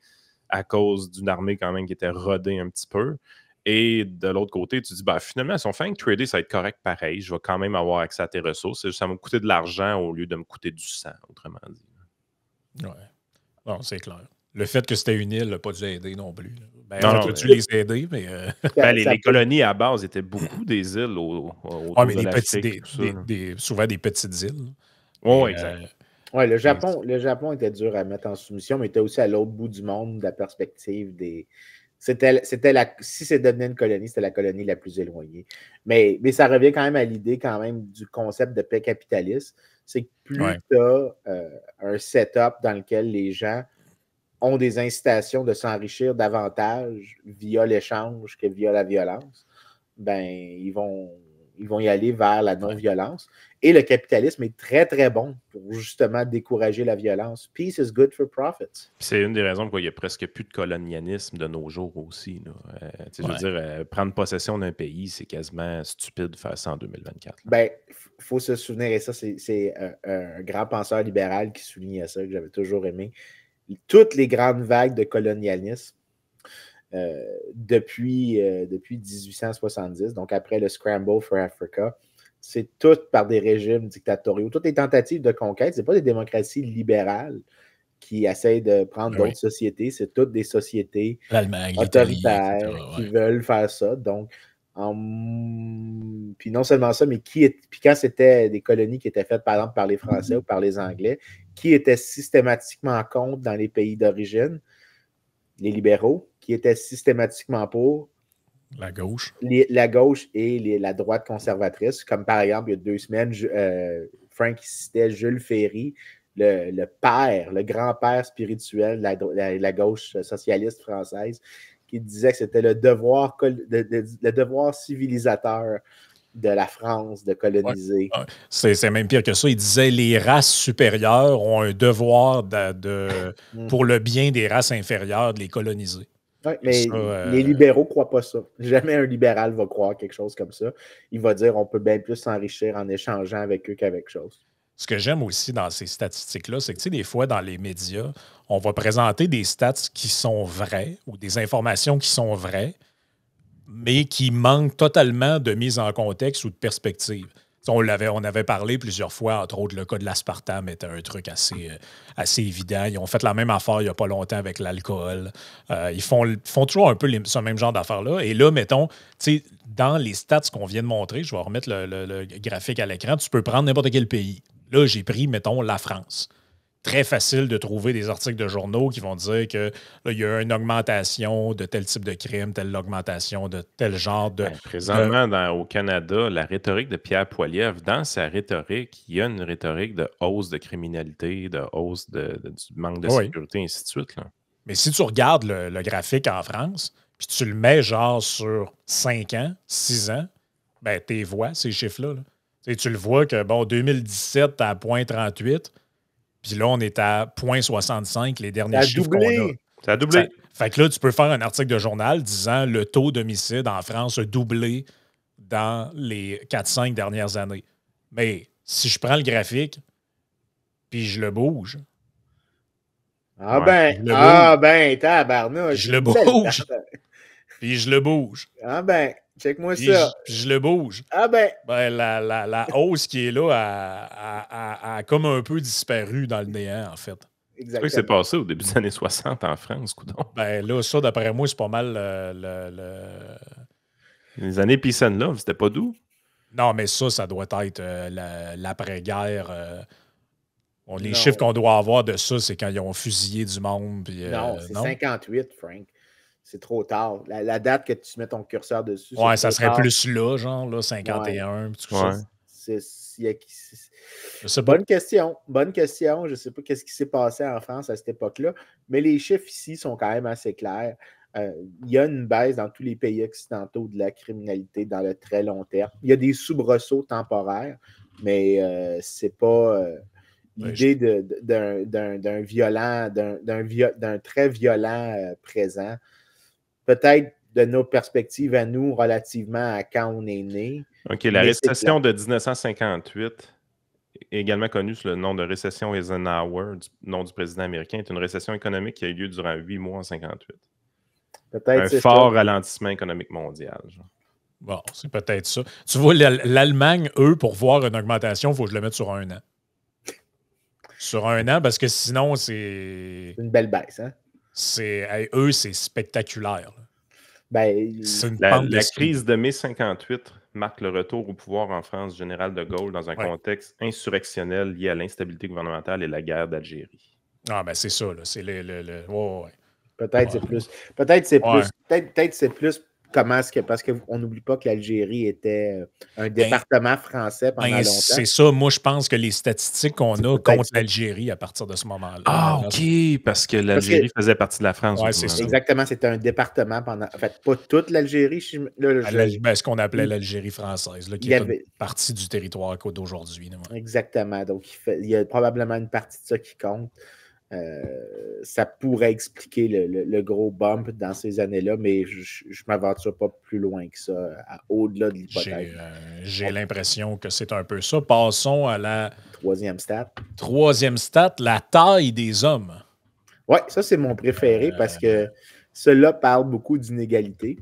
à cause d'une armée quand même qui était rodée un petit peu. Et de l'autre côté, tu dis, ben, finalement, si on fait un trader, ça va être correct pareil. Je vais quand même avoir accès à tes ressources. Ça va me coûter de l'argent au lieu de me coûter du sang, autrement dit. Oui. Non, c'est clair. Le fait que c'était une île n'a pas dû aider non plus. Ben, non, tu les aider, mais. Les colonies à base étaient beaucoup des îles autour de l'Afrique. Souvent des petites îles. Oui, exact. Ouais, le Japon était dur à mettre en soumission, mais était aussi à l'autre bout du monde de la perspective des. Si c'est devenu une colonie, c'était la colonie la plus éloignée. Mais ça revient quand même à l'idée quand même du concept de paix capitaliste. C'est que plus tu as un setup dans lequel les gens ont des incitations de s'enrichir davantage via l'échange que via la violence, ben ils vont ils vont y aller vers la non-violence. Et le capitalisme est très, très bon pour justement décourager la violence. Peace is good for profits. C'est une des raisons pourquoi il n'y a presque plus de colonialisme de nos jours aussi. Je veux dire, prendre possession d'un pays, c'est quasiment stupide de faire ça en 2024. Ben, il faut se souvenir, et ça, c'est un grand penseur libéral qui soulignait ça, que j'avais toujours aimé. Toutes les grandes vagues de colonialisme depuis 1870, donc après le Scramble for Africa, c'est tout par des régimes dictatoriaux. Toutes les tentatives de conquête, ce n'est pas des démocraties libérales qui essayent de prendre d'autres sociétés, c'est toutes des sociétés autoritaires qui veulent faire ça. Donc, puis non seulement ça, mais puis quand c'était des colonies qui étaient faites, par exemple, par les Français ou par les Anglais, qui étaient systématiquement contre dans les pays d'origine? Les libéraux, qui étaient systématiquement pour la gauche. La gauche et la droite conservatrice, comme par exemple, il y a 2 semaines, Frank citait Jules Ferry, le père, le grand-père spirituel de la gauche socialiste française, qui disait que c'était le devoir civilisateur de la France de coloniser. Ouais. C'est même pire que ça. Il disait les races supérieures ont un devoir pour le bien des races inférieures de les coloniser. Oui, mais les libéraux ne croient pas ça. Jamais un libéral va croire quelque chose comme ça. Il va dire on peut bien plus s'enrichir en échangeant avec eux qu'avec chose. Ce que j'aime aussi dans ces statistiques-là, c'est que, tu sais, des fois, dans les médias, on va présenter des stats qui sont vraies ou des informations qui sont vraies, mais qui manquent totalement de mise en contexte ou de perspective. On avait parlé plusieurs fois, entre autres, le cas de l'aspartame était un truc assez évident. Ils ont fait la même affaire il n'y a pas longtemps avec l'alcool. Ils font toujours un peu ce même genre d'affaires-là. Et là, mettons, dans les stats qu'on vient de montrer, je vais remettre le graphique à l'écran, tu peux prendre n'importe quel pays. Là, j'ai pris, mettons, la France. Très facile de trouver des articles de journaux qui vont dire que là, il y a une augmentation de tel type de crime, telle augmentation de tel genre de... Présentement, au Canada, la rhétorique de Pierre Poilievre, dans sa rhétorique, il y a une rhétorique de hausse de criminalité, de hausse du manque de sécurité, et ainsi de suite. Là. Mais si tu regardes le graphique en France, puis tu le mets genre sur 5 ans, 6 ans, ben tu vois ces chiffres-là. Là. Tu le vois que, bon, 2017, tu à 0,38, puis là, on est à 0,65, les derniers chiffres qu'on a. Ça a doublé. Fait que là, tu peux faire un article de journal disant le taux d'homicide en France a doublé dans les 4-5 dernières années. Mais si je prends le graphique, puis je le bouge. Tabarnouche. Je le bouge. Puis je le bouge. Check-moi ça. Puis je le bouge. La hausse qui est là a comme un peu disparu dans le néant, en fait. C'est ce qui s'est passé au début des années 60 en France, coudonc. Ben là, ça, d'après moi, c'est pas mal Les années Peace and Love, c'était pas doux? Non, mais ça doit être l'après-guerre. Les chiffres qu'on doit avoir de ça, c'est quand ils ont fusillé du monde. Puis, non, c'est 58, Frank. C'est trop tard. La date que tu mets ton curseur dessus. Ouais, ça serait plus là, genre, là, 51. Bonne question. Bonne question. Je ne sais pas ce qui s'est passé en France à cette époque-là, mais les chiffres ici sont quand même assez clairs. Il y a une baisse dans tous les pays occidentaux de la criminalité dans le très long terme. Il y a des soubresauts temporaires, mais c'est pas l'idée d'un violent, d'un très violent présent. Peut-être de nos perspectives à nous relativement à quand on est né. OK, la récession de 1958, également connue sous le nom de récession Eisenhower, du nom du président américain, est une récession économique qui a eu lieu durant 8 mois en 1958. Peut-être un fort ralentissement économique mondial. Genre. Bon, c'est peut-être ça. Tu vois, l'Allemagne, eux, pour voir une augmentation, il faut que je le mette sur 1 an. Sur 1 an, parce que sinon, c'est... une belle baisse, hein? Eux, c'est spectaculaire. C'est une la crise de mai 58 marque le retour au pouvoir en France du général de Gaulle dans un contexte insurrectionnel lié à l'instabilité gouvernementale et la guerre d'Algérie. Ah, ben c'est ça, là. C'est Peut-être c'est plus. Peut-être c'est plus comment est-ce que... Parce qu'on n'oublie pas que l'Algérie était un département français pendant longtemps. C'est ça. Moi, je pense que les statistiques qu'on a contre l'Algérie à partir de ce moment-là. Ah, OK, parce que l'Algérie faisait partie de la France. Ouais, c'est ça. Exactement, c'était un département pendant... En fait, pas toute l'Algérie. Ce qu'on appelait l'Algérie française, là, qui est une partie du territoire d'aujourd'hui. Exactement. Donc, il y a probablement une partie de ça qui compte. Ça pourrait expliquer le gros bump dans ces années-là, mais je ne m'aventure pas plus loin que ça, au-delà de l'hypothèse. J'ai l'impression que c'est un peu ça. Passons à la troisième stat. Troisième stat, la taille des hommes. Oui, ça c'est mon préféré parce que cela parle beaucoup d'inégalité.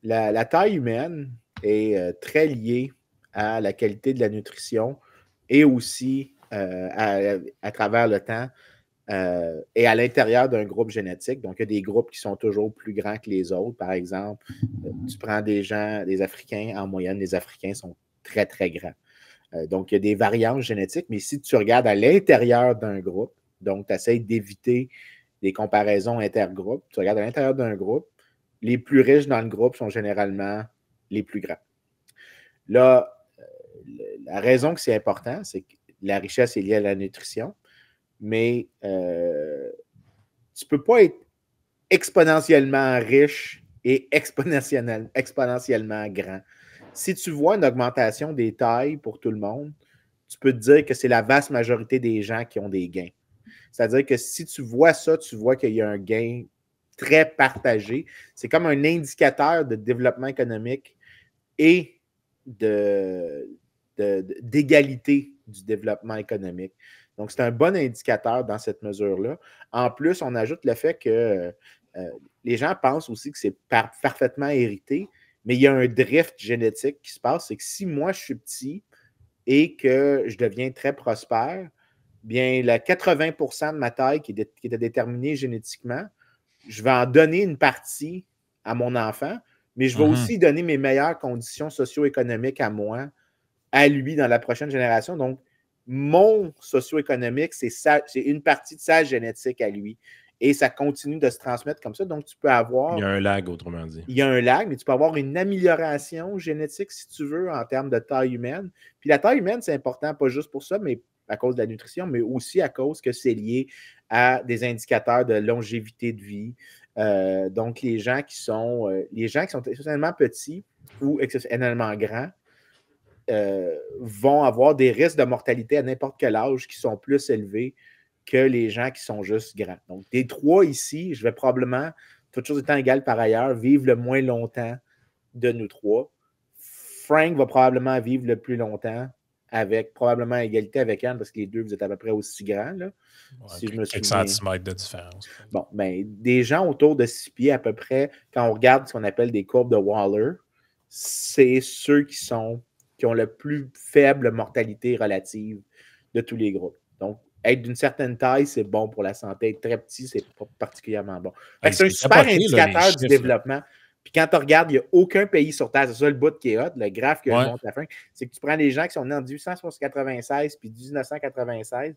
La taille humaine est très liée à la qualité de la nutrition et aussi à travers le temps. Et à l'intérieur d'un groupe génétique. Donc, il y a des groupes qui sont toujours plus grands que les autres. Par exemple, tu prends des Africains, en moyenne, les Africains sont très, très grands. Donc, il y a des variantes génétiques, mais si tu regardes à l'intérieur d'un groupe, donc tu essaies d'éviter des comparaisons intergroupes, tu regardes à l'intérieur d'un groupe, les plus riches dans le groupe sont généralement les plus grands. Là, la raison que c'est important, c'est que la richesse est liée à la nutrition. Mais tu ne peux pas être exponentiellement riche et exponentiellement grand. Si tu vois une augmentation des tailles pour tout le monde, tu peux te dire que c'est la vaste majorité des gens qui ont des gains. C'est-à-dire que si tu vois ça, tu vois qu'il y a un gain très partagé. C'est comme un indicateur de développement économique et d'égalité du développement économique. Donc, c'est un bon indicateur dans cette mesure-là. En plus, on ajoute le fait que les gens pensent aussi que c'est parfaitement hérité, mais il y a un drift génétique qui se passe. C'est que si moi, je suis petit et que je deviens très prospère, bien, la 80% de ma taille qui était déterminée génétiquement, je vais en donner une partie à mon enfant, mais je vais aussi donner mes meilleures conditions socio-économiques à moi, à lui dans la prochaine génération. Donc, mon socio-économique, c'est une partie de sa génétique à lui. Et ça continue de se transmettre comme ça. Donc, tu peux avoir... Il y a un lag, autrement dit. Il y a un lag, mais tu peux avoir une amélioration génétique, si tu veux, en termes de taille humaine. Puis la taille humaine, c'est important, pas juste pour ça, mais à cause de la nutrition, mais aussi à cause que c'est lié à des indicateurs de longévité de vie. Donc, les gens qui sont exceptionnellement petits ou exceptionnellement grands, vont avoir des risques de mortalité à n'importe quel âge qui sont plus élevés que les gens qui sont juste grands. Donc, des trois ici, je vais probablement, toutes choses étant égales par ailleurs, vivre le moins longtemps de nous trois. Frank va probablement vivre le plus longtemps avec probablement égalité avec Anne parce que les deux, vous êtes à peu près aussi grands. Là, si je me souviens. Quelques centimètres de différence. Bon, ben, des gens autour de 6 pieds à peu près, quand on regarde ce qu'on appelle des courbes de Waller, c'est ceux qui ont la plus faible mortalité relative de tous les groupes. Donc, être d'une certaine taille, c'est bon pour la santé. Être très petit, c'est pas particulièrement bon. C'est un super indicateur du développement. Puis quand tu regardes, il n'y a aucun pays sur Terre, c'est ça le bout qui est hot, le graphe que je montre à la fin, c'est que tu prends les gens qui sont nés en 1896 puis 1996,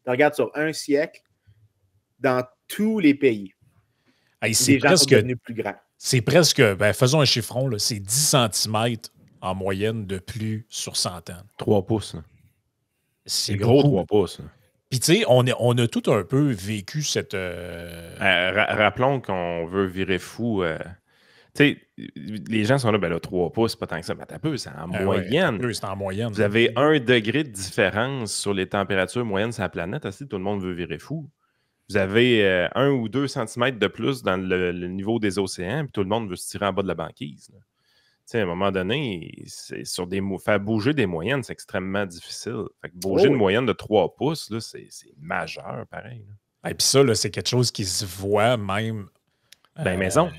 tu regardes sur un siècle, dans tous les pays, les gens sont devenus plus grands. C'est presque, faisons un chiffron, là, c'est 10 cm en moyenne de plus sur 100 ans. 3 pouces. C'est gros 3 pouces. Puis tu sais, on a tout un peu vécu cette... rappelons qu'on veut virer fou. Tu sais, les gens sont là, ben là, 3 pouces, c'est pas tant que ça. Mais t'as peu, c'est en moyenne. Ouais, c'est en moyenne. Vous avez 1 degré de différence sur les températures moyennes sur la planète. Aussi, tout le monde veut virer fou. Vous avez 1 ou 2 centimètres de plus dans le niveau des océans, puis tout le monde veut se tirer en bas de la banquise. Tu sais, à un moment donné, faire bouger des moyennes, c'est extrêmement difficile. Fait que bouger une moyenne de 3 pouces, là, c'est majeur, pareil. Et puis ça, là, c'est quelque chose qui se voit même... maison.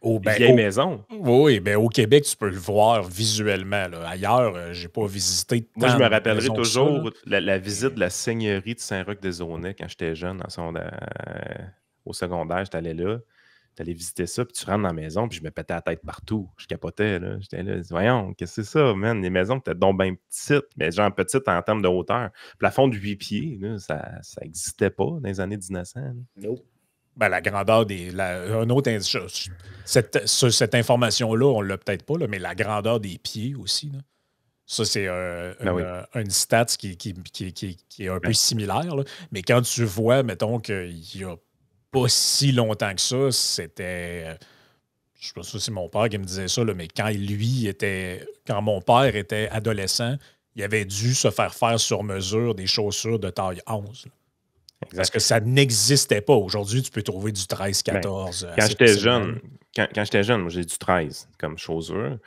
Vieille maison. Oui, au Québec, tu peux le voir visuellement. Là. Ailleurs, je n'ai pas visité. Moi, je me rappellerai toujours la visite de la seigneurie de Saint-Roch-des-Aulnay quand j'étais jeune, au secondaire, j'étais allé là. J'allais visiter ça, puis tu rentres dans la maison, puis je me pétais la tête partout. Je capotais, là. J'étais là, voyons, qu'est-ce que c'est ça, man? Les maisons étaient donc bien petites, mais genre petites en termes de hauteur. Plafond de 8 pieds, là, ça n'existait pas dans les années 1900. Nope. Ben, la grandeur un autre indice. Cette information-là, on ne l'a peut-être pas, là, mais la grandeur des pieds aussi. Là. Ça, c'est une stat qui est un peu similaire. Là. Mais quand tu vois, mettons, qu'il n'y a pas si longtemps que ça, c'était. Je sais pas si c'est mon père qui me disait ça, là, mais quand mon père était adolescent, il avait dû se faire sur mesure des chaussures de taille 11. Là. Parce que ça n'existait pas. Aujourd'hui, tu peux trouver du 13-14. Quand j'étais jeune, moi, j'ai du 13 comme chaussure.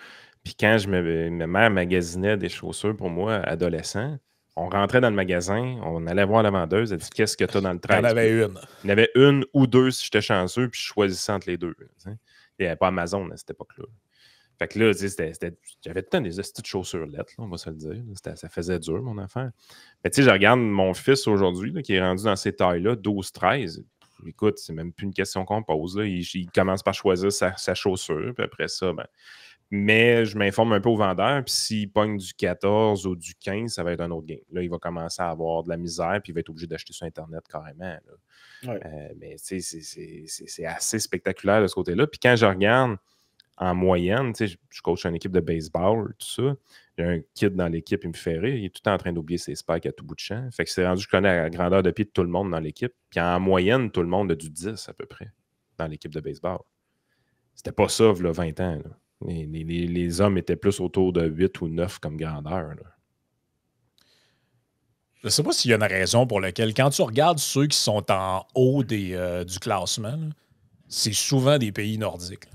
Puis quand ma mère magasinait des chaussures pour moi, adolescent, on rentrait dans le magasin, on allait voir la vendeuse, elle dit qu'est-ce que tu as dans le 13? Il y en avait une. Il y en avait une ou deux si j'étais chanceux, puis je choisissais entre les deux. Il n'y avait pas Amazon à cette époque-là. Fait que là, j'avais tout le temps des petites chaussures lettres, on va se le dire. Ça faisait dur, mon affaire. Mais tu sais, je regarde mon fils aujourd'hui, qui est rendu dans ces tailles-là, 12-13. Écoute, c'est même plus une question qu'on pose. Là. Il commence par choisir sa chaussure, puis après ça, ben. Mais je m'informe un peu au vendeur, puis s'il pogne du 14 ou du 15, ça va être un autre game. Là, il va commencer à avoir de la misère, puis il va être obligé d'acheter sur Internet carrément. Ouais. Mais tu sais, c'est assez spectaculaire de ce côté-là. Puis quand je regarde en moyenne, tu sais, je coach une équipe de baseball, tout ça. Il y a un kid dans l'équipe, il me fait rire. Il est tout le temps en train d'oublier ses spikes à tout bout de champ. Fait que c'est rendu, je connais la grandeur de pied de tout le monde dans l'équipe. Puis en moyenne, tout le monde a du 10 à peu près dans l'équipe de baseball. C'était pas ça, là, 20 ans. Là. Les hommes étaient plus autour de 8 ou 9 comme grandeur. Là. Je ne sais pas s'il y a une raison pour laquelle, quand tu regardes ceux qui sont en haut du classement, c'est souvent des pays nordiques. Là.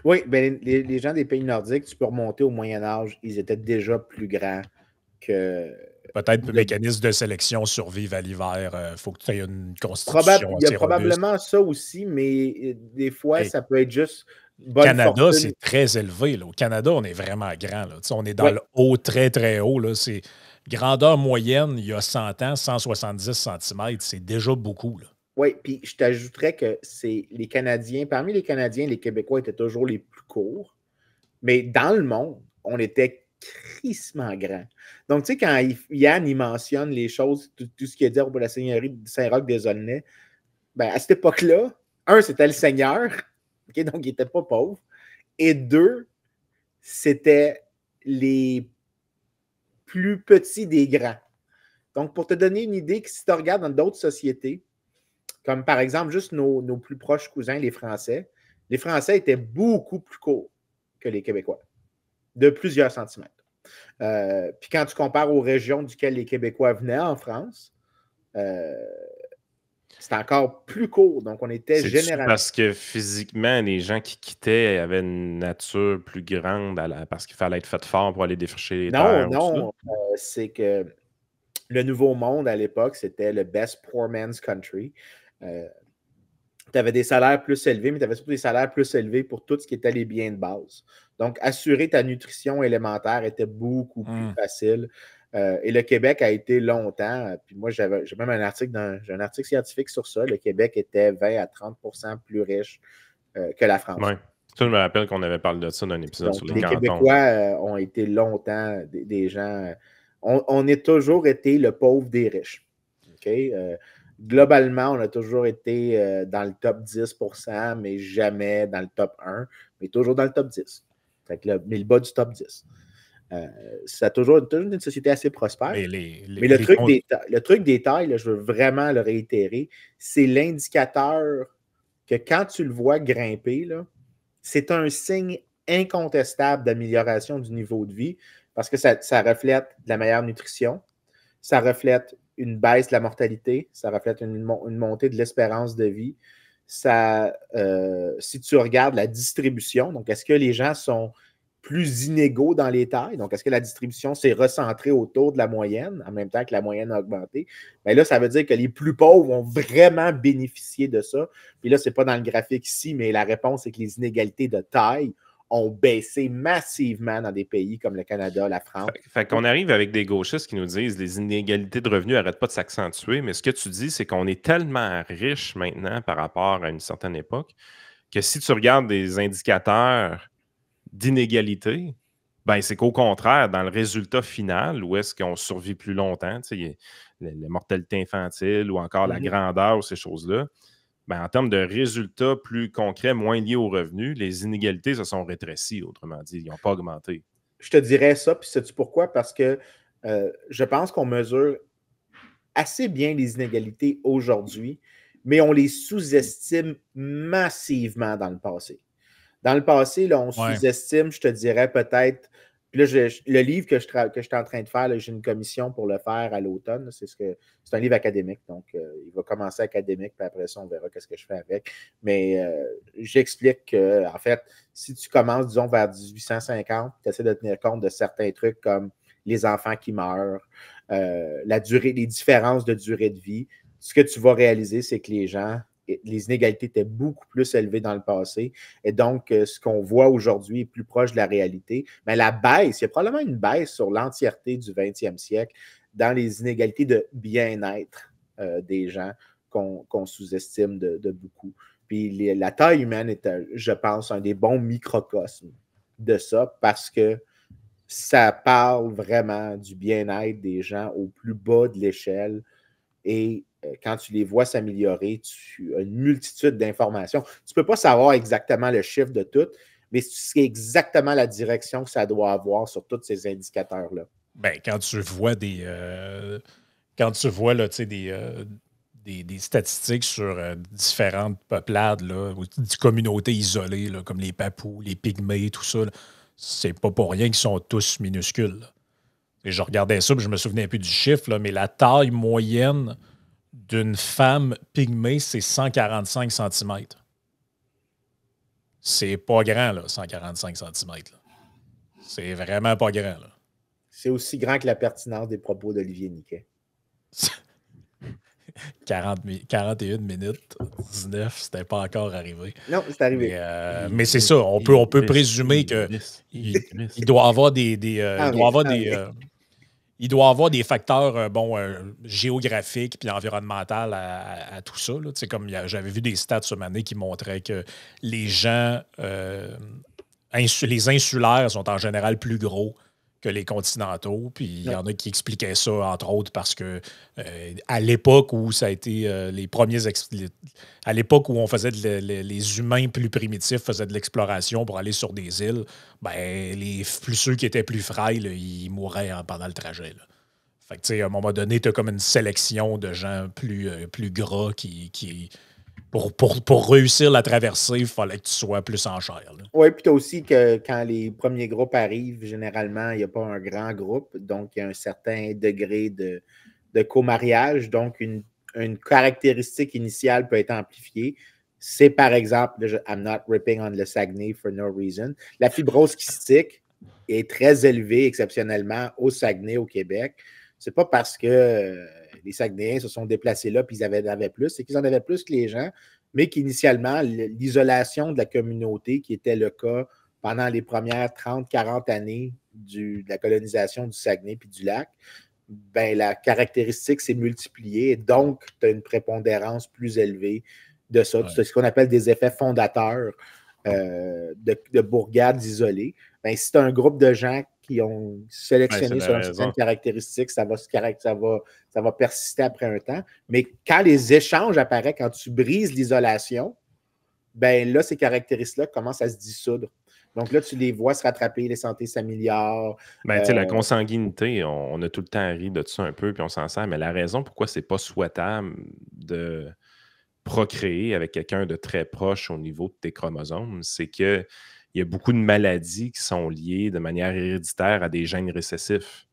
Oui, ben les gens des pays nordiques, tu peux remonter au Moyen-Âge, ils étaient déjà plus grands que. Peut-être le mécanisme de sélection survivre à l'hiver. Il faut que tu aies une constitution. Il y a probablement robuste. Ça aussi, mais des fois, ça peut être juste. Au Canada, c'est très élevé. Là. Au Canada, on est vraiment grand. Là. On est dans le haut, très, très haut. Là. C'est grandeur moyenne, il y a 100 ans, 170 cm. C'est déjà beaucoup. Là. Oui, puis je t'ajouterais que c'est les Canadiens. Parmi les Canadiens, les Québécois étaient toujours les plus courts. Mais dans le monde, on était crissement grands. Donc, tu sais, quand Yann il mentionne les choses, tout ce qu'il a dit pour la seigneurie de Saint-Roch-des-Aulnay, ben, à cette époque-là, c'était le seigneur. Okay, donc, il n'était pas pauvre. Et deux, c'était les plus petits des grands. Donc, pour te donner une idée, que si tu regardes dans d'autres sociétés, comme par exemple juste nos plus proches cousins, les Français étaient beaucoup plus courts que les Québécois, de plusieurs centimètres. Puis quand tu compares aux régions duquel les Québécois venaient en France, c'était encore plus court. Donc, on était généralement. Parce que physiquement, les gens qui quittaient avaient une nature plus grande parce qu'il fallait être fait fort pour aller défricher les terres. Non. C'est que le Nouveau Monde, à l'époque, c'était le best poor man's country. Tu avais des salaires plus élevés, mais tu avais surtout des salaires plus élevés pour tout ce qui était les biens de base. Donc, assurer ta nutrition élémentaire était beaucoup plus facile. Et le Québec a été longtemps, puis moi, j'ai même un article scientifique sur ça. Le Québec était 20 à 30% plus riche que la France. Oui. Ça, je me rappelle qu'on avait parlé de ça dans un épisode sur les cantons. Les Québécois ont été longtemps des gens. On a toujours été le pauvre des riches. OK? Globalement, on a toujours été dans le top 10%, mais jamais dans le top 1, mais toujours dans le top 10. Fait que mais le bas du top 10. Ça a toujours une société assez prospère. Mais le truc des tailles, là, je veux vraiment le réitérer, c'est l'indicateur que quand tu le vois grimper, là, c'est un signe incontestable d'amélioration du niveau de vie parce que ça reflète de la meilleure nutrition, ça reflète une baisse de la mortalité, ça reflète une montée de l'espérance de vie. Si tu regardes la distribution, donc est-ce que les gens sont plus inégaux dans les tailles? Donc, est-ce que la distribution s'est recentrée autour de la moyenne en même temps que la moyenne a augmenté? Bien là, ça veut dire que les plus pauvres ont vraiment bénéficié de ça. Puis là, ce n'est pas dans le graphique ici, mais la réponse, c'est que les inégalités de taille ont baissé massivement dans des pays comme le Canada, la France. Fait qu'on arrive avec des gauchistes qui nous disent que les inégalités de revenus n'arrêtent pas de s'accentuer, mais ce que tu dis, c'est qu'on est tellement riche maintenant par rapport à une certaine époque que si tu regardes des indicateurs d'inégalité, ben c'est qu'au contraire, dans le résultat final, où est-ce qu'on survit plus longtemps, la mortalité infantile ou encore la grandeur ou ces choses-là, ben, en termes de résultats plus concrets, moins liés aux revenus, les inégalités se sont rétrécies, autrement dit. Ils n'ont pas augmenté. Je te dirais ça, puis sais-tu pourquoi? Parce que je pense qu'on mesure assez bien les inégalités aujourd'hui, mais on les sous-estime massivement dans le passé. Dans le passé, là, on sous-estime, je te dirais peut-être. Puis là, le livre que je suis en train de faire, j'ai une commission pour le faire à l'automne. C'est un livre académique, donc il va commencer académique, puis après ça, on verra qu'est-ce que je fais avec. Mais j'explique que, en fait, si tu commences, disons, vers 1850, tu essaies de tenir compte de certains trucs comme les enfants qui meurent, les différences de durée de vie, ce que tu vas réaliser, c'est que les inégalités étaient beaucoup plus élevées dans le passé. Et donc, ce qu'on voit aujourd'hui est plus proche de la réalité. Mais la baisse, il y a probablement une baisse sur l'entièreté du 20e siècle dans les inégalités de bien-être des gens qu'on sous-estime de beaucoup. Puis la taille humaine est, je pense, un des bons microcosmes de ça parce que ça parle vraiment du bien-être des gens au plus bas de l'échelle. Et quand tu les vois s'améliorer, tu as une multitude d'informations. Tu ne peux pas savoir exactement le chiffre de tout, mais c'est exactement la direction que ça doit avoir sur tous ces indicateurs-là. Ben, quand tu vois là, des statistiques sur différentes peuplades, là, ou des communautés isolées, là, comme les Papous, les Pygmées, tout ça, c'est pas pour rien qu'ils sont tous minuscules. Là. Et je regardais ça, puis je me souvenais un peu du chiffre, là, mais la taille moyenne d'une femme pygmée, c'est 145 cm. C'est pas grand, là, 145 cm. C'est vraiment pas grand. Là. C'est aussi grand que la pertinence des propos d'Olivier Niquet. 41 minutes, 19, c'était pas encore arrivé. Non, c'est arrivé. Mais c'est ça, on peut présumer qu'il doit avoir il doit avoir des facteurs géographiques et environnementaux à tout ça. Là. Comme j'avais vu des stats cette année qui montraient que les gens, les insulaires sont en général plus gros que les continentaux. Puis il y en a qui expliquaient ça, entre autres, parce que à l'époque où ça a été les premiers... à l'époque où on faisait les humains plus primitifs faisaient de l'exploration pour aller sur des îles, ben ceux qui étaient plus frêles, ils mouraient pendant le trajet. Là. Fait que, à un moment donné, tu as comme une sélection de gens plus gras qui pour réussir la traversée, il fallait que tu sois plus en chair. Oui, puis tu as aussi que quand les premiers groupes arrivent, généralement, il n'y a pas un grand groupe, donc il y a un certain degré de co-mariage, donc une caractéristique initiale peut être amplifiée. C'est par exemple, I'm not ripping on le Saguenay for no reason, la fibrose kystique est très élevée exceptionnellement au Saguenay, au Québec. C'est pas parce que les Saguenayens se sont déplacés là et ils en avaient plus, c'est qu'ils en avaient plus que les gens, mais qu'initialement, l'isolation de la communauté, qui était le cas pendant les premières 30-40 années de la colonisation du Saguenay puis du lac, ben, la caractéristique s'est multipliée et donc tu as une prépondérance plus élevée de ça. Ouais. C'est ce qu'on appelle des effets fondateurs de bourgades isolées. Ben, si tu as un groupe de gens qui ont sélectionné sur certaines caractéristiques, ça va persister après un temps. Mais quand les échanges apparaissent, quand tu brises l'isolation, ben là, ces caractéristiques-là commencent à se dissoudre. Donc là, tu les vois se rattraper, les santé s'améliorent. La consanguinité, on a tout le temps ri de ça un peu, puis on s'en sert, mais la raison pourquoi c'est pas souhaitable de procréer avec quelqu'un de très proche au niveau de tes chromosomes, c'est qu'il y a beaucoup de maladies qui sont liées de manière héréditaire à des gènes récessifs.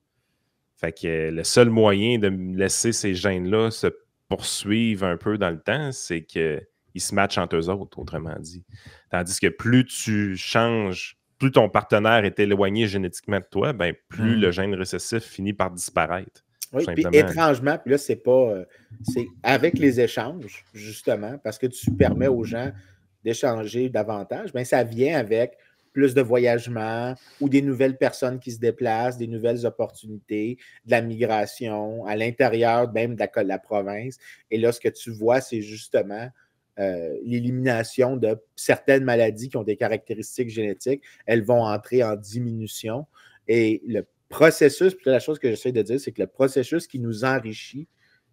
Fait que le seul moyen de laisser ces gènes-là se poursuivre un peu dans le temps, c'est qu'ils se matchent entre eux autres, autrement dit. Tandis que plus tu changes, plus ton partenaire est éloigné génétiquement de toi, ben plus le gène récessif finit par disparaître. Oui, puis étrangement, puis là, c'est avec les échanges, justement, parce que tu permets aux gens d'échanger davantage, bien, ça vient avec plus de voyagements ou des nouvelles personnes qui se déplacent, des nouvelles opportunités, de la migration à l'intérieur même de la province. Et là, ce que tu vois, c'est justement l'élimination de certaines maladies qui ont des caractéristiques génétiques. Elles vont entrer en diminution. Et le processus, puis la chose que j'essaie de dire, c'est que le processus qui nous enrichit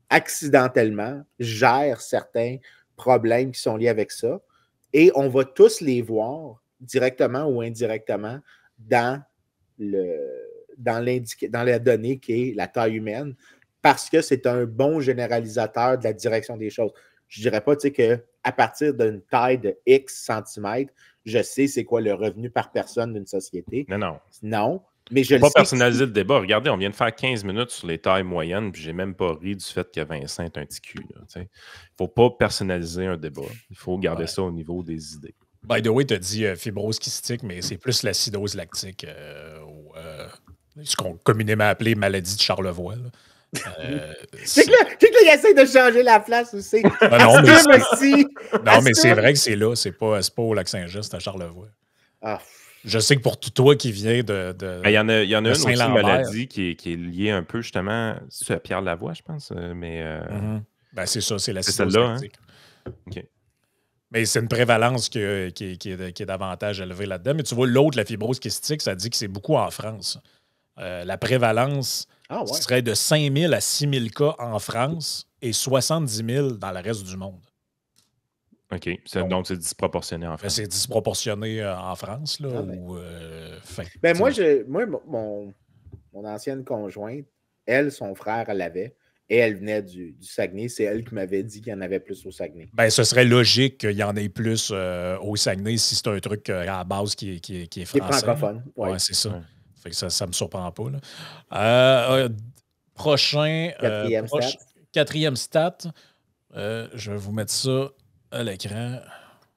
accidentellement gère certains problèmes qui sont liés avec ça. Et on va tous les voir, directement ou indirectement, dans la donnée qui est la taille humaine, parce que c'est un bon généralisateur de la direction des choses. Je ne dirais pas qu'à partir d'une taille de X centimètres, je sais c'est quoi le revenu par personne d'une société. Non. Mais je ne pas personnaliser le débat. Regardez, on vient de faire 15 minutes sur les tailles moyennes, puis j'ai même pas ri du fait que Vincent est un petit cul. Il ne faut pas personnaliser un débat. Il faut garder ça au niveau des idées. By the way, tu as dit fibrose kystique, mais c'est plus l'acidose lactique, ce qu'on communément appelé maladie de Charlevoix. C'est que là, il essaie de changer la place aussi. Non, mais c'est vrai que c'est là. C'est pas au Lac-Saint-Jean, c'est à Charlevoix. Ah. Je sais que pour toi qui viens de il y en a une aussi maladie qui est liée un peu justement à Pierre Lavoie, je pense. Mais c'est ça, c'est l'acidose lactique. Hein? OK. Mais c'est une prévalence qui est davantage élevée là-dedans. Mais tu vois, l'autre, la fibrose kystique, ça dit que c'est beaucoup en France. La prévalence serait de 5 000 à 6 000 cas en France et 70 000 dans le reste du monde. OK. Donc, c'est disproportionné en France. C'est disproportionné en France. Là, mon ancienne conjointe, elle, son frère, elle l'avait. Et elle venait du Saguenay. C'est elle qui m'avait dit qu'il y en avait plus au Saguenay. Ce serait logique qu'il y en ait plus au Saguenay si c'est un truc à la base qui est français. Qui est francophone. Oui, c'est ça. Ouais. Fait que ça me surprend pas. Là. Prochain. Quatrième stat. Je vais vous mettre ça à l'écran.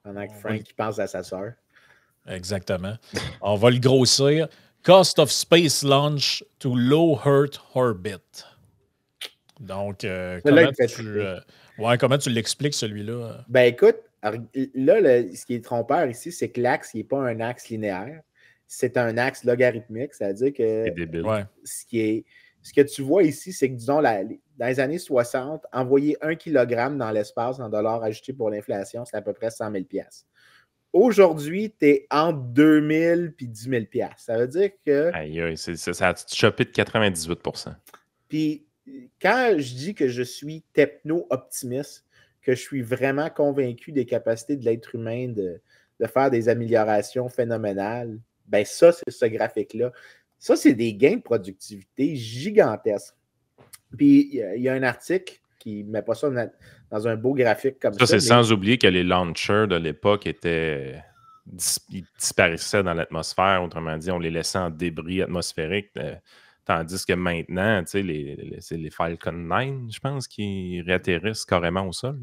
Pendant que Frank pense à sa sœur. Exactement. On va le grossir. Cost of space launch to low Earth orbit. Donc, comment tu l'expliques, celui-là? Écoute, là, ce qui est trompeur ici, c'est que l'axe n'est pas un axe linéaire. C'est un axe logarithmique. C'est-à-dire que ce que tu vois ici, c'est que, disons, dans les années 60, envoyer 1 kg dans l'espace en dollars ajustés pour l'inflation, c'est à peu près 100 000 $. Aujourd'hui, tu es entre 2 000 et 10 000 $. Ça veut dire que... Aïe, ça a chopé de 98 %. Puis, quand je dis que je suis techno-optimiste, que je suis vraiment convaincu des capacités de l'être humain de faire des améliorations phénoménales, ça, c'est ce graphique-là. Ça, c'est des gains de productivité gigantesques. Puis, il y a un article qui ne met pas ça dans un beau graphique comme ça. Ça, c'est sans oublier que les launchers de l'époque ils disparaissaient dans l'atmosphère. Autrement dit, on les laissait en débris atmosphériques. Tandis que maintenant, c'est les Falcon 9, je pense, qui réatterrissent carrément au sol.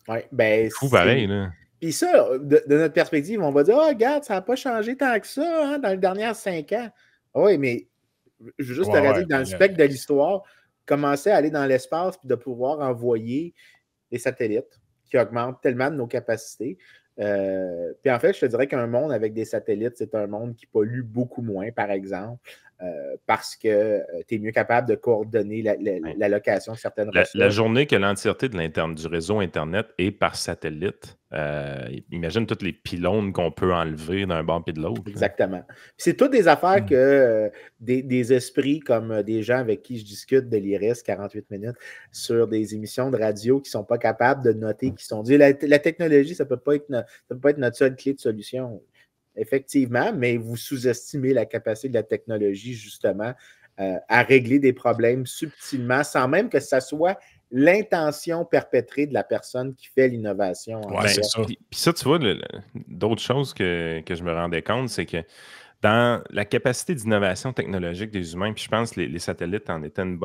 Oui, c'est fou pareil, là. Puis ça, de notre perspective, on va dire, regarde, ça n'a pas changé tant que ça dans les dernières 5 ans. Oui, mais je veux juste te dire que dans le spectre de l'histoire, commencer à aller dans l'espace et de pouvoir envoyer des satellites qui augmentent tellement de nos capacités. Puis en fait, je te dirais qu'un monde avec des satellites, c'est un monde qui pollue beaucoup moins, par exemple, parce que tu es mieux capable de coordonner l'allocation de certaines ressources. La journée que l'entièreté du réseau Internet est par satellite, imagine tous les pylônes qu'on peut enlever d'un bord et de l'autre. Exactement. C'est toutes des affaires que des esprits comme des gens avec qui je discute de l'IRIS 48 minutes sur des émissions de radio qui ne sont pas capables de noter, qui sont dit la technologie, ça ne peut pas être notre seule clé de solution. Effectivement, mais vous sous-estimez la capacité de la technologie, justement, à régler des problèmes subtilement, sans même que ça soit l'intention perpétrée de la personne qui fait l'innovation. C'est ça. Puis ça, tu vois, d'autres choses que je me rendais compte, c'est que dans la capacité d'innovation technologique des humains, puis je pense que les satellites en étaient une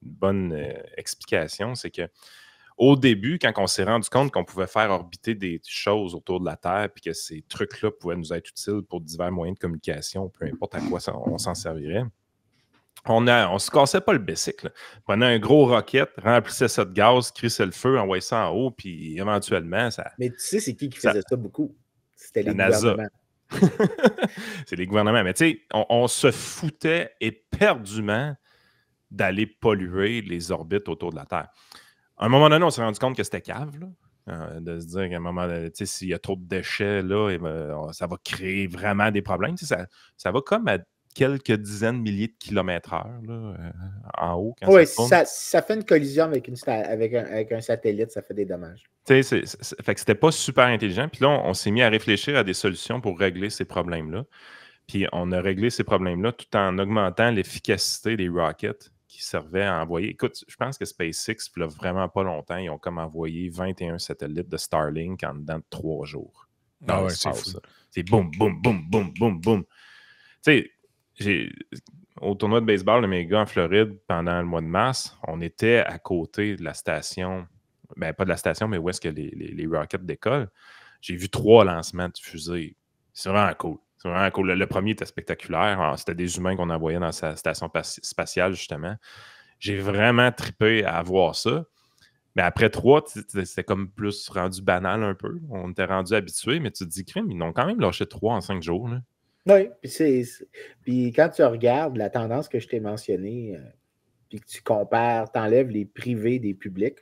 bonne explication, c'est que au début, quand on s'est rendu compte qu'on pouvait faire orbiter des choses autour de la Terre puis que ces trucs-là pouvaient nous être utiles pour divers moyens de communication, peu importe à quoi on s'en servirait, on se cassait pas le bicycle. On prenait un gros rocket, remplissait ça de gaz, crissait le feu, envoyait ça en haut, puis éventuellement, ça... Mais tu sais, c'est qui faisait ça beaucoup? C'était les NASA. gouvernements. C'est les gouvernements. Mais tu sais, on se foutait éperdument d'aller polluer les orbites autour de la Terre. À un moment donné, on s'est rendu compte que c'était cave, là, de se dire qu'à un moment donné, s'il y a trop de déchets, là, ça va créer vraiment des problèmes. Ça va comme à quelques dizaines de milliers de kilomètres/heure en haut. Oui, ça fait une collision avec un satellite, ça fait des dommages. Fait que c'était pas super intelligent. Puis là, on s'est mis à réfléchir à des solutions pour régler ces problèmes-là. Puis on a réglé ces problèmes-là tout en augmentant l'efficacité des rockets qui servaient à envoyer. Écoute, je pense que SpaceX, il y a vraiment pas longtemps, ils ont comme envoyé 21 satellites de Starlink en dedans de 3 jours. Ah ouais, c'est fou. C'est boum, boum, boum, boum, boum, boum. Tu sais, au tournoi de baseball de mes gars en Floride, pendant le mois de mars, on était à côté de la station, ben pas de la station, mais où est-ce que les rockets décollent. J'ai vu 3 lancements de fusées. C'est vraiment cool. C'est vraiment cool. Le premier était spectaculaire. Alors, c'était des humains qu'on envoyait dans sa station spatiale, justement. J'ai vraiment trippé à voir ça. Mais après 3, c'était comme plus rendu banal un peu. On était rendu habitué, mais tu te dis, crime, ils ont quand même lâché 3 en 5 jours. Là. Oui, puis quand tu regardes la tendance que je t'ai mentionnée, puis que tu compares, tu enlèves les privés des publics,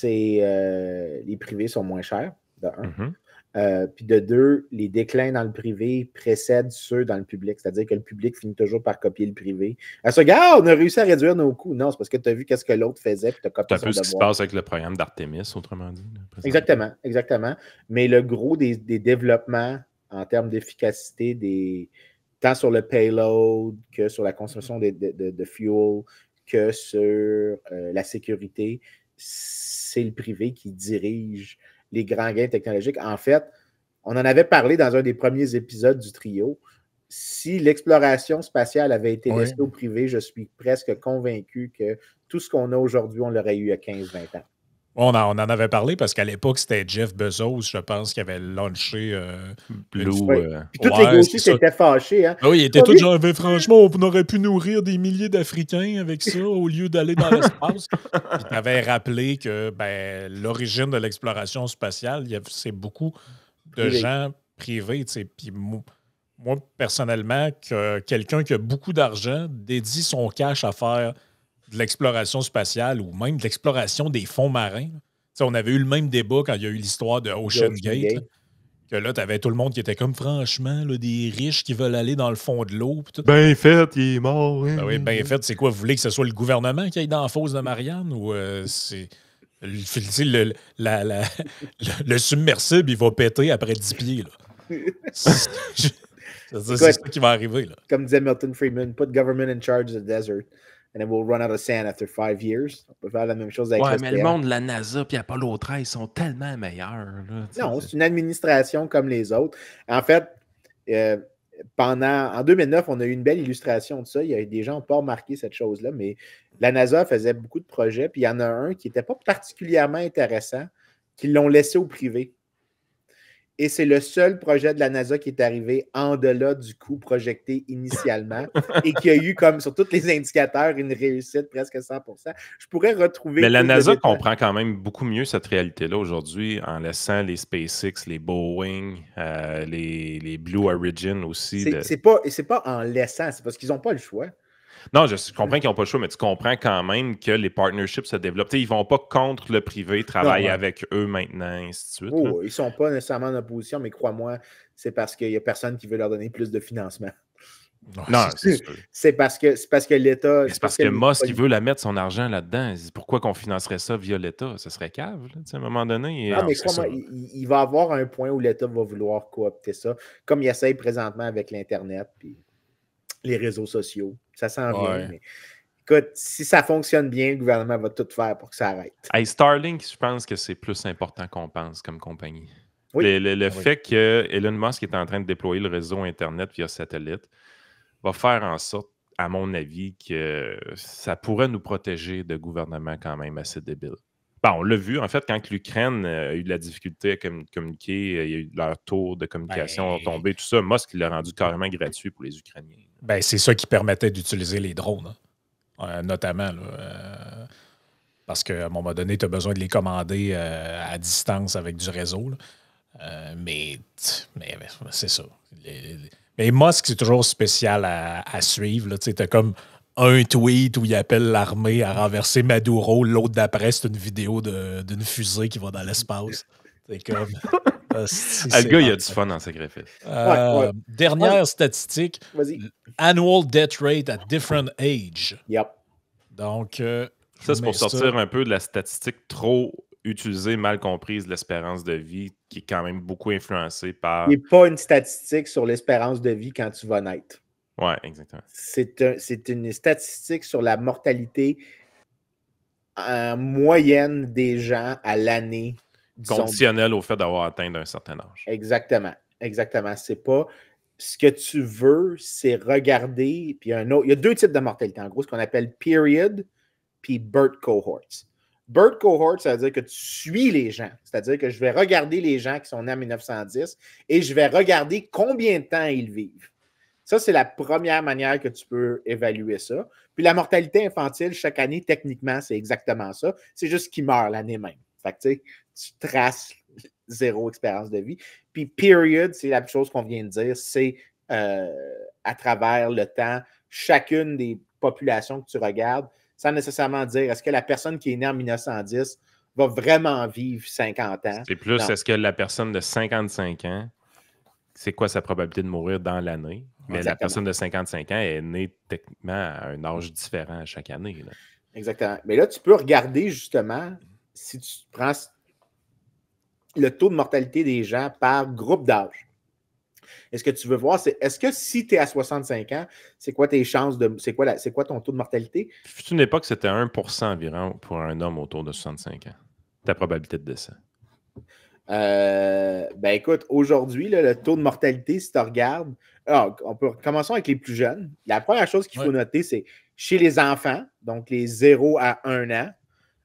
les privés sont moins chers, de un. Puis de 2, les déclins dans le privé précèdent ceux dans le public. C'est-à-dire que le public finit toujours par copier le privé. Elle se regarde, on a réussi à réduire nos coûts. Non, c'est parce que tu as vu qu'est-ce que l'autre faisait, puis tu as copié son devoir. C'est un peu ce qui se passe avec le programme d'Artemis, autrement dit. Exactement. Mais le gros des développements en termes d'efficacité, tant sur le payload que sur la consommation de fuel, que sur la sécurité, c'est le privé qui dirige les grands gains technologiques. En fait, on en avait parlé dans un des premiers épisodes du trio. Si l'exploration spatiale avait été laissée au privé, je suis presque convaincu que tout ce qu'on a aujourd'hui, on l'aurait eu il y a 15-20 ans. On en avait parlé parce qu'à l'époque, c'était Jeff Bezos, je pense, qui avait launché Blue. Puis tous les gauchistes étaient fâchés. Hein? Oui, ils étaient tous genre, franchement, on aurait pu nourrir des milliers d'Africains avec ça au lieu d'aller dans l'espace. Puis tu avais rappelé que l'origine de l'exploration spatiale, c'est beaucoup de gens privés. Puis moi, personnellement, quelqu'un qui a beaucoup d'argent dédie son cash à faire de l'exploration spatiale ou même de l'exploration des fonds marins. T'sais, on avait eu le même débat quand il y a eu l'histoire de Ocean Gate. Que là, tu avais tout le monde qui était comme, franchement, là, des riches qui veulent aller dans le fond de l'eau. Ben fait, il est mort. Ben oui, ben fait, c'est quoi? Vous voulez que ce soit le gouvernement qui aille dans la fosse de Marianne ou c'est... Le submersible, il va péter après 10 pieds. Là. C'est ça qui va arriver. Là. Comme disait Milton Friedman, put government in charge of the desert. And it will run out of sand after 5 years. On peut faire la même chose avec mais le monde de la NASA et Apollo 13 sont tellement meilleurs. Là, non, c'est une administration comme les autres. En fait, en 2009, on a eu une belle illustration de ça. Il y a des gens qui n'ont pas remarqué cette chose-là, mais la NASA faisait beaucoup de projets, puis il y en a un qui n'était pas particulièrement intéressant, qui l'ont laissé au privé. Et c'est le seul projet de la NASA qui est arrivé en delà du coût projeté initialement et qui a eu, comme sur tous les indicateurs, une réussite presque 100%. Je pourrais retrouver... Mais la NASA comprend quand même beaucoup mieux cette réalité-là aujourd'hui en laissant les SpaceX, les Boeing, les Blue Origin aussi. C'est pas en laissant, c'est parce qu'ils n'ont pas le choix. Non, je comprends qu'ils n'ont pas le choix, mais tu comprends quand même que les partnerships se développent. T'sais, ils ne vont pas contre le privé, ils travaillent avec eux maintenant, et ainsi de suite. Oh, ils ne sont pas nécessairement en opposition, mais crois-moi, c'est parce qu'il n'y a personne qui veut leur donner plus de financement. Non, c'est sûr. C'est parce que l'État... C'est parce que Musk, il veut la mettre son argent là-dedans. Pourquoi qu'on financerait ça via l'État? Ça serait cave, là, à un moment donné. Non, mais crois-moi, il va y avoir un point où l'État va vouloir coopter ça, comme il essaye présentement avec l'Internet puis les réseaux sociaux. Ça s'en vient, mais écoute, si ça fonctionne bien, le gouvernement va tout faire pour que ça arrête. Hey, Starlink, je pense que c'est plus important qu'on pense comme compagnie. Oui. Le fait que Elon Musk est en train de déployer le réseau Internet via satellite va faire en sorte, à mon avis, que ça pourrait nous protéger de gouvernements quand même assez débiles. Bon, on l'a vu, en fait, quand l'Ukraine a eu de la difficulté à communiquer, il y a eu leur tour de communication tombé, tout ça, Musk l'a rendu carrément gratuit pour les Ukrainiens. Ben, c'est ça qui permettait d'utiliser les drones, hein, notamment. Là, parce qu'à un moment donné, tu as besoin de les commander à distance avec du réseau. Là. Mais c'est ça. Mais Musk, c'est toujours spécial à suivre. Tu as comme un tweet où il appelle l'armée à renverser Maduro. L'autre d'après, c'est une vidéo d'une fusée qui va dans l'espace. C'est comme... Le gars, il a du fun en sacrifice. Dernière statistique. Vas-y. Annual death rate at different age. Yep. Donc, ça, c'est pour sortir un peu de la statistique trop utilisée, mal comprise, l'espérance de vie, qui est quand même beaucoup influencée par... Il n'y a pas une statistique sur l'espérance de vie quand tu vas naître. Oui, exactement. C'est une statistique sur la mortalité en moyenne des gens à l'année. Conditionnel au fait d'avoir atteint un certain âge. Exactement. Exactement. C'est pas... Ce que tu veux, c'est regarder... Puis il y a deux types de mortalité. En gros, ce qu'on appelle period puis birth cohorts. Birth cohort, ça veut dire que tu suis les gens. C'est-à-dire que je vais regarder les gens qui sont nés en 1910 et je vais regarder combien de temps ils vivent. Ça, c'est la première manière que tu peux évaluer ça. Puis la mortalité infantile, chaque année, techniquement, c'est exactement ça. C'est juste qu'ils meurent l'année même. Fait que, tu traces zéro expérience de vie. Puis period, c'est la chose qu'on vient de dire, c'est à travers le temps, chacune des populations que tu regardes, sans nécessairement dire est-ce que la personne qui est née en 1910 va vraiment vivre 50 ans. C'est plus, est-ce que la personne de 55 ans, c'est quoi sa probabilité de mourir dans l'année? Mais exactement. La personne de 55 ans est née techniquement à un âge différent à chaque année. Là. Exactement. Mais là, tu peux regarder justement, si tu prends le taux de mortalité des gens par groupe d'âge. Et ce que tu veux voir, c'est est-ce que si tu es à 65 ans, c'est quoi tes chances de. C'est quoi ton taux de mortalité? Fut une époque, c'était 1% environ pour un homme autour de 65 ans. Ta probabilité de décès. Ben écoute, aujourd'hui, le taux de mortalité, si tu regardes, commençons avec les plus jeunes. La première chose qu'il faut noter, c'est chez les enfants, donc les 0 à 1 an,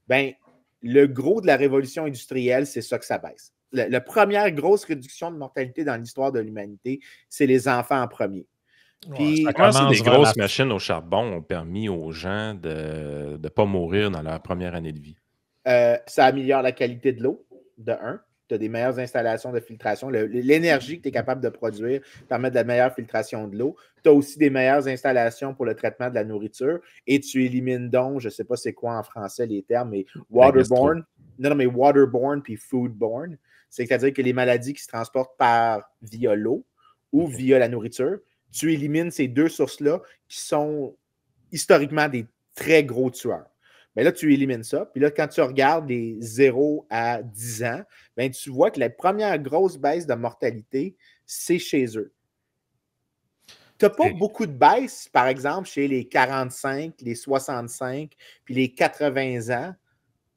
ben, le gros de la révolution industrielle, c'est ça que ça baisse. La première grosse réduction de mortalité dans l'histoire de l'humanité, c'est les enfants en premier. Puis, des grosses machines au charbon ont permis aux gens de ne pas mourir dans leur première année de vie. Ça améliore la qualité de l'eau, de 1. Tu as des meilleures installations de filtration. L'énergie que tu es capable de produire permet de la meilleure filtration de l'eau. Tu as aussi des meilleures installations pour le traitement de la nourriture et tu élimines donc, je ne sais pas c'est quoi en français les termes, mais waterborne. Non, mais waterborne puis foodborne. C'est-à-dire que les maladies qui se transportent via l'eau ou via la nourriture, tu élimines ces deux sources-là qui sont historiquement des très gros tueurs. Bien là, tu élimines ça. Puis là, quand tu regardes les 0 à 10 ans, bien, tu vois que la première grosse baisse de mortalité, c'est chez eux. Tu n'as pas beaucoup de baisse, par exemple, chez les 45, les 65, puis les 80 ans,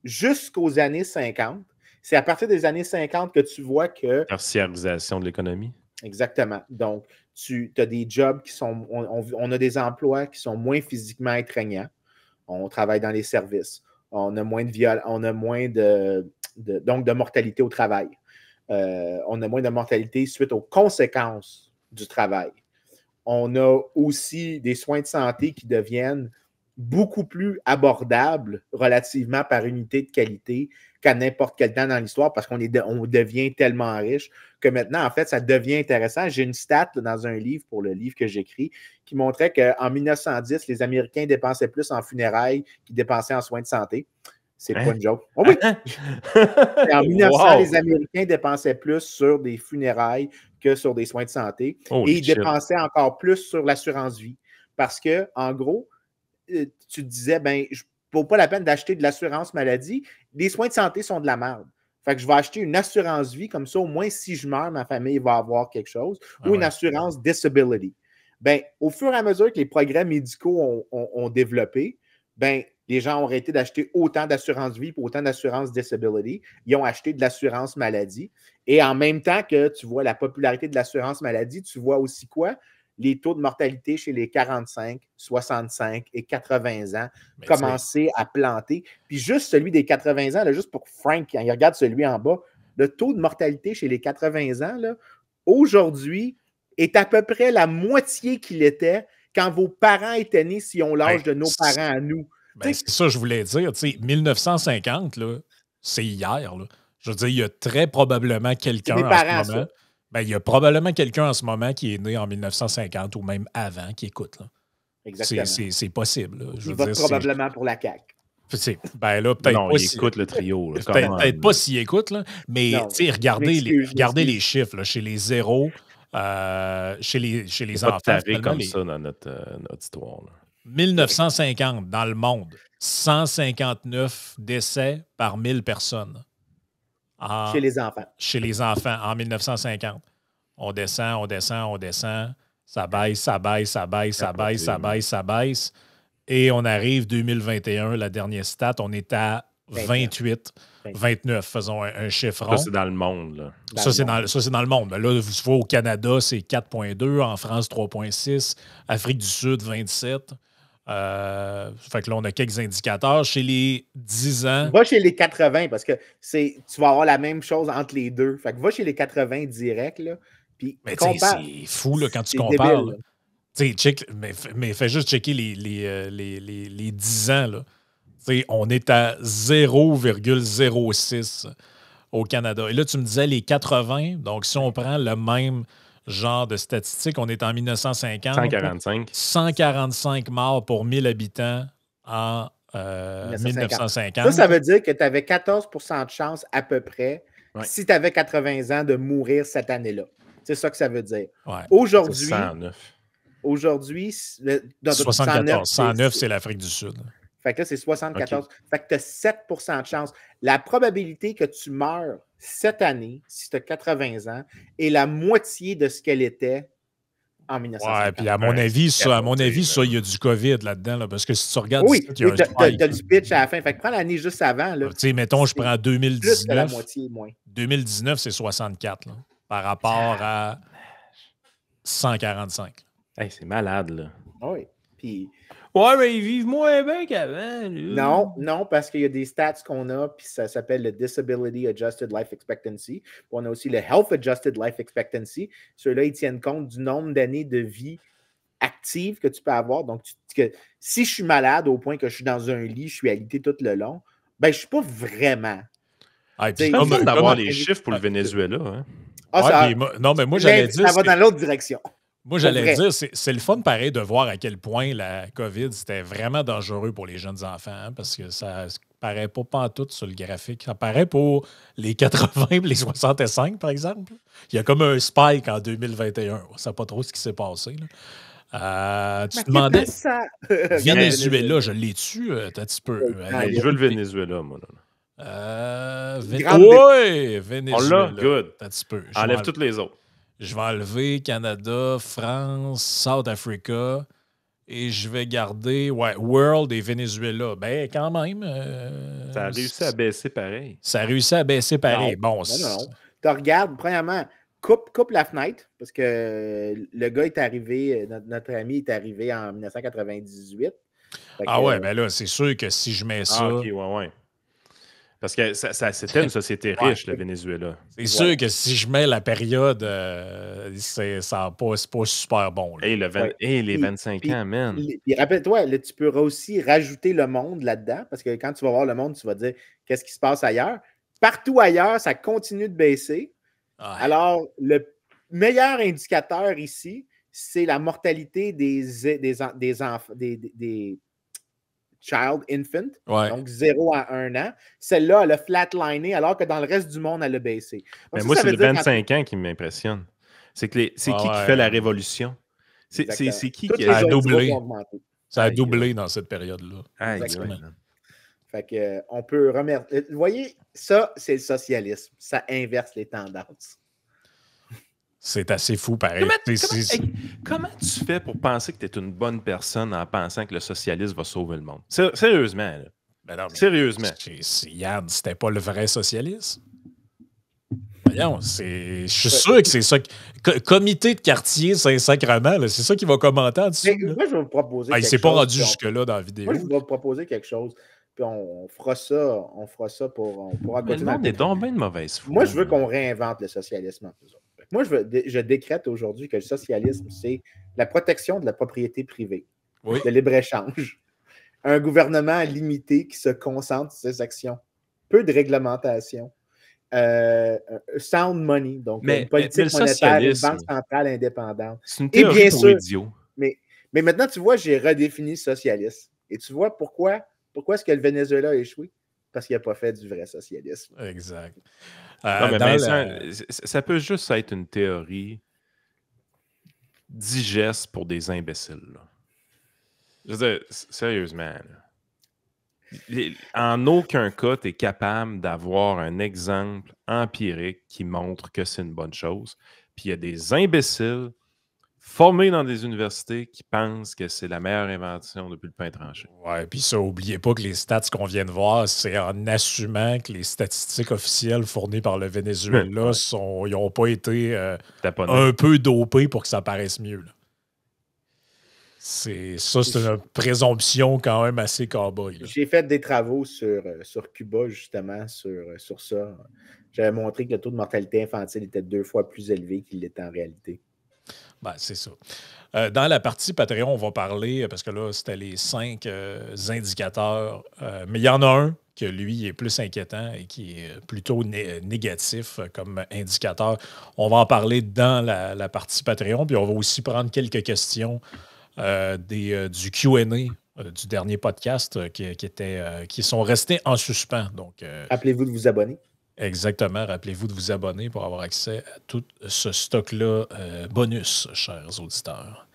jusqu'aux années 50. C'est à partir des années 50 que tu vois que... Tertiarisation de l'économie. Exactement. Donc, tu as des jobs qui sont... On a des emplois qui sont moins physiquement étreignants. On travaille dans les services. On a moins de mortalité au travail. On a moins de mortalité suite aux conséquences du travail. On a aussi des soins de santé qui deviennent beaucoup plus abordables relativement par unité de qualité qu'à n'importe quel temps dans l'histoire parce qu'on devient tellement riche que maintenant, en fait, ça devient intéressant. J'ai une stat dans un livre, pour le livre que j'écris, qui montrait qu'en 1910, les Américains dépensaient plus en funérailles qu'ils dépensaient en soins de santé. C'est pas une joke. Oh oui! En 1900, les Américains dépensaient plus sur des funérailles que sur des soins de santé. Et ils dépensaient encore plus sur l'assurance vie. Parce que, en gros, tu te disais, ben, je ne vaut pas la peine d'acheter de l'assurance maladie. Les soins de santé sont de la merde. Fait que je vais acheter une assurance vie, comme ça, au moins, si je meurs, ma famille va avoir quelque chose. Ou une assurance disability. Ben, au fur et à mesure que les progrès médicaux ont développé, ben, les gens ont arrêté d'acheter autant d'assurance vie et autant d'assurance disability. Ils ont acheté de l'assurance maladie. Et en même temps que tu vois la popularité de l'assurance maladie, tu vois aussi quoi? Les taux de mortalité chez les 45, 65 et 80 ans commencer à planter. Puis juste celui des 80 ans, là, juste pour Frank, quand il regarde celui en bas, le taux de mortalité chez les 80 ans, là, aujourd'hui, est à peu près la moitié qu'il était quand vos parents étaient nés, si on l'âge de nos parents à nous. Ben, c'est ça que je voulais dire. 1950, là, c'est hier. Là. Je veux dire, il y a très probablement quelqu'un en ce moment. Ben, il y a probablement quelqu'un en ce moment qui est né en 1950 ou même avant qui écoute. Là. Exactement. C'est possible. Là. Il vote probablement pour la CAQ. Ben là, peut-être non, pas il écoute le trio. Peut-être pas s'il écoute, là, mais regardez les chiffres là, chez les zéros, chez les enfants. Pas de comme ça dans notre histoire. Là. 1950, dans le monde, 159 décès par 1000 personnes. Chez les enfants. Chez les enfants, en 1950. On descend. Ça baisse. Et on arrive 2021, la dernière stat, on est à 29, faisons un chiffre rond. Ça, c'est dans le monde. Là. Ça, c'est dans le monde. Mais là, vous voyez, au Canada, c'est 4,2, en France, 3,6, Afrique du Sud, 27. Fait que là, on a quelques indicateurs. Chez les 10 ans... Va chez les 80, parce que tu vas avoir la même chose entre les deux. Fait que va chez les 80 direct, là. Puis mais c'est fou, là, quand tu compares. Mais fais juste checker les 10 ans, là. On est à 0,06 au Canada. Et là, tu me disais les 80. Donc, si on prend le même genre de statistiques, on est en 1950. 145. 145 morts pour 1000 habitants en 1950. Ça veut dire que tu avais 14 % de chance à peu près, si tu avais 80 ans, de mourir cette année-là. C'est ça que ça veut dire. Ouais. Aujourd'hui, 109. Aujourd'hui, 109, c'est l'Afrique du Sud. Fait que là, c'est 74. Okay. Fait que tu as 7 % de chance. La probabilité que tu meurs cette année, si tu as 80 ans, est la moitié de ce qu'elle était en 1950. Ouais, puis à mon avis, il y a du COVID là-dedans, là, parce que si tu regardes... Oui, tu as du pitch à la fin. Fait que prends l'année juste avant. Tu sais, mettons, je prends 2019. Plus que la moitié, moins. 2019, c'est 64, là, par rapport à 145. Hey, c'est malade, là. Oui. Puis... Ouais, mais ils vivent moins bien qu'avant. Non, parce qu'il y a des stats qu'on a, puis ça s'appelle le Disability Adjusted Life Expectancy. Puis on a aussi le Health Adjusted Life Expectancy. Ceux-là, ils tiennent compte du nombre d'années de vie active que tu peux avoir. Donc, si je suis malade au point que je suis dans un lit, je suis alité tout le long, ben je ne suis pas vraiment. C'est comme d'avoir les chiffres pour le Venezuela. Hein? Non, mais moi, j'allais dire... Ça va dans l'autre direction. Moi, j'allais dire, c'est le fun pareil de voir à quel point la COVID, c'était vraiment dangereux pour les jeunes enfants, hein, parce que ça paraît pas pantoute sur le graphique. Ça paraît pour les 80 et les 65, par exemple. Il y a comme un spike en 2021. On ne sait pas trop ce qui s'est passé. Là. Tu demandais... Venezuela, je l'ai-tu un petit peu? Je veux le Venezuela, moi. Oui, Venezuela. On l'a, good. Un petit peu. Enlève toutes les autres. Je vais enlever Canada, France, South Africa et je vais garder World et Venezuela. Ben, quand même. Ça a réussi à baisser pareil. Ça a réussi à baisser pareil. Non, bon, non. Tu regardes, premièrement, coupe la fenêtre, parce que le gars est arrivé, notre ami est arrivé en 1998. Ouais, ben là, c'est sûr que si je mets ça. Ah, OK, ouais. Parce que c'était une société riche, le Venezuela. C'est sûr que si je mets la période, c'est pas super bon. Là. Les 25 ans, man. Puis rappelle-toi, là, tu peux aussi rajouter le monde là-dedans, parce que quand tu vas voir le monde, tu vas dire qu'est-ce qui se passe ailleurs. Partout ailleurs, ça continue de baisser. Ouais. Alors, le meilleur indicateur ici, c'est la mortalité des enfants, des child, infant, donc 0 à 1 an. Celle-là, elle a flatliné, alors que dans le reste du monde, elle a baissé. Donc, mais moi, c'est le 25 ans qui m'impressionne. C'est qui fait la révolution? C'est qui a doublé? Ça a doublé dans cette période-là. Exactement. Fait que, on peut remercier. Vous voyez, ça, c'est le socialisme. Ça inverse les tendances. C'est assez fou, pareil. Comment tu fais pour penser que tu es une bonne personne en pensant que le socialisme va sauver le monde? Sérieusement, là. Ben non, sérieusement. Yann, c'était pas le vrai socialisme? Voyons, je suis sûr que c'est ça. Comité de quartier Saint-Sacrement, c'est ça qu'il va commenter en dessous. Moi, je vais vous proposer quelque chose. Il s'est pas rendu jusque-là dans la vidéo. Moi, je vais vous proposer quelque chose. Puis on fera ça pour... On pourra continuer. Le monde est donc bien de mauvaise foi. Moi, je veux qu'on réinvente le socialisme en plus. Moi, je décrète aujourd'hui que le socialisme, c'est la protection de la propriété privée, le libre-échange, un gouvernement limité qui se concentre sur ses actions, peu de réglementation, sound money, donc une politique monétaire, une banque centrale indépendante. C'est une théorie pour idiots. Mais maintenant, tu vois, j'ai redéfini socialisme. Et tu vois pourquoi Pourquoi est-ce que le Venezuela a échoué? Parce qu'il n'a pas fait du vrai socialisme. Exact. Non, mais Vincent, ça peut juste être une théorie digeste pour des imbéciles. Là. Je veux dire, sérieusement, là. En aucun cas, tu es capable d'avoir un exemple empirique qui montre que c'est une bonne chose. Puis il y a des imbéciles formés dans des universités qui pensent que c'est la meilleure invention depuis le pain tranché. Ouais, puis ça, n'oubliez pas que les stats qu'on vient de voir, c'est en assumant que les statistiques officielles fournies par le Venezuela ils n'ont pas été un peu dopés pour que ça paraisse mieux. Là. C'est une présomption quand même assez cowboy. J'ai fait des travaux sur Cuba, justement, sur ça. J'avais montré que le taux de mortalité infantile était 2 fois plus élevé qu'il l'était en réalité. Ben, c'est ça. Dans la partie Patreon, on va parler, parce que là, c'était les 5 indicateurs, mais il y en a un que lui est plus inquiétant et qui est plutôt négatif comme indicateur. On va en parler dans la partie Patreon, puis on va aussi prendre quelques questions du Q&A du dernier podcast qui sont restés en suspens. Donc, rappelez-vous de vous abonner. Exactement. Rappelez-vous de vous abonner pour avoir accès à tout ce stock-là bonus, chers auditeurs.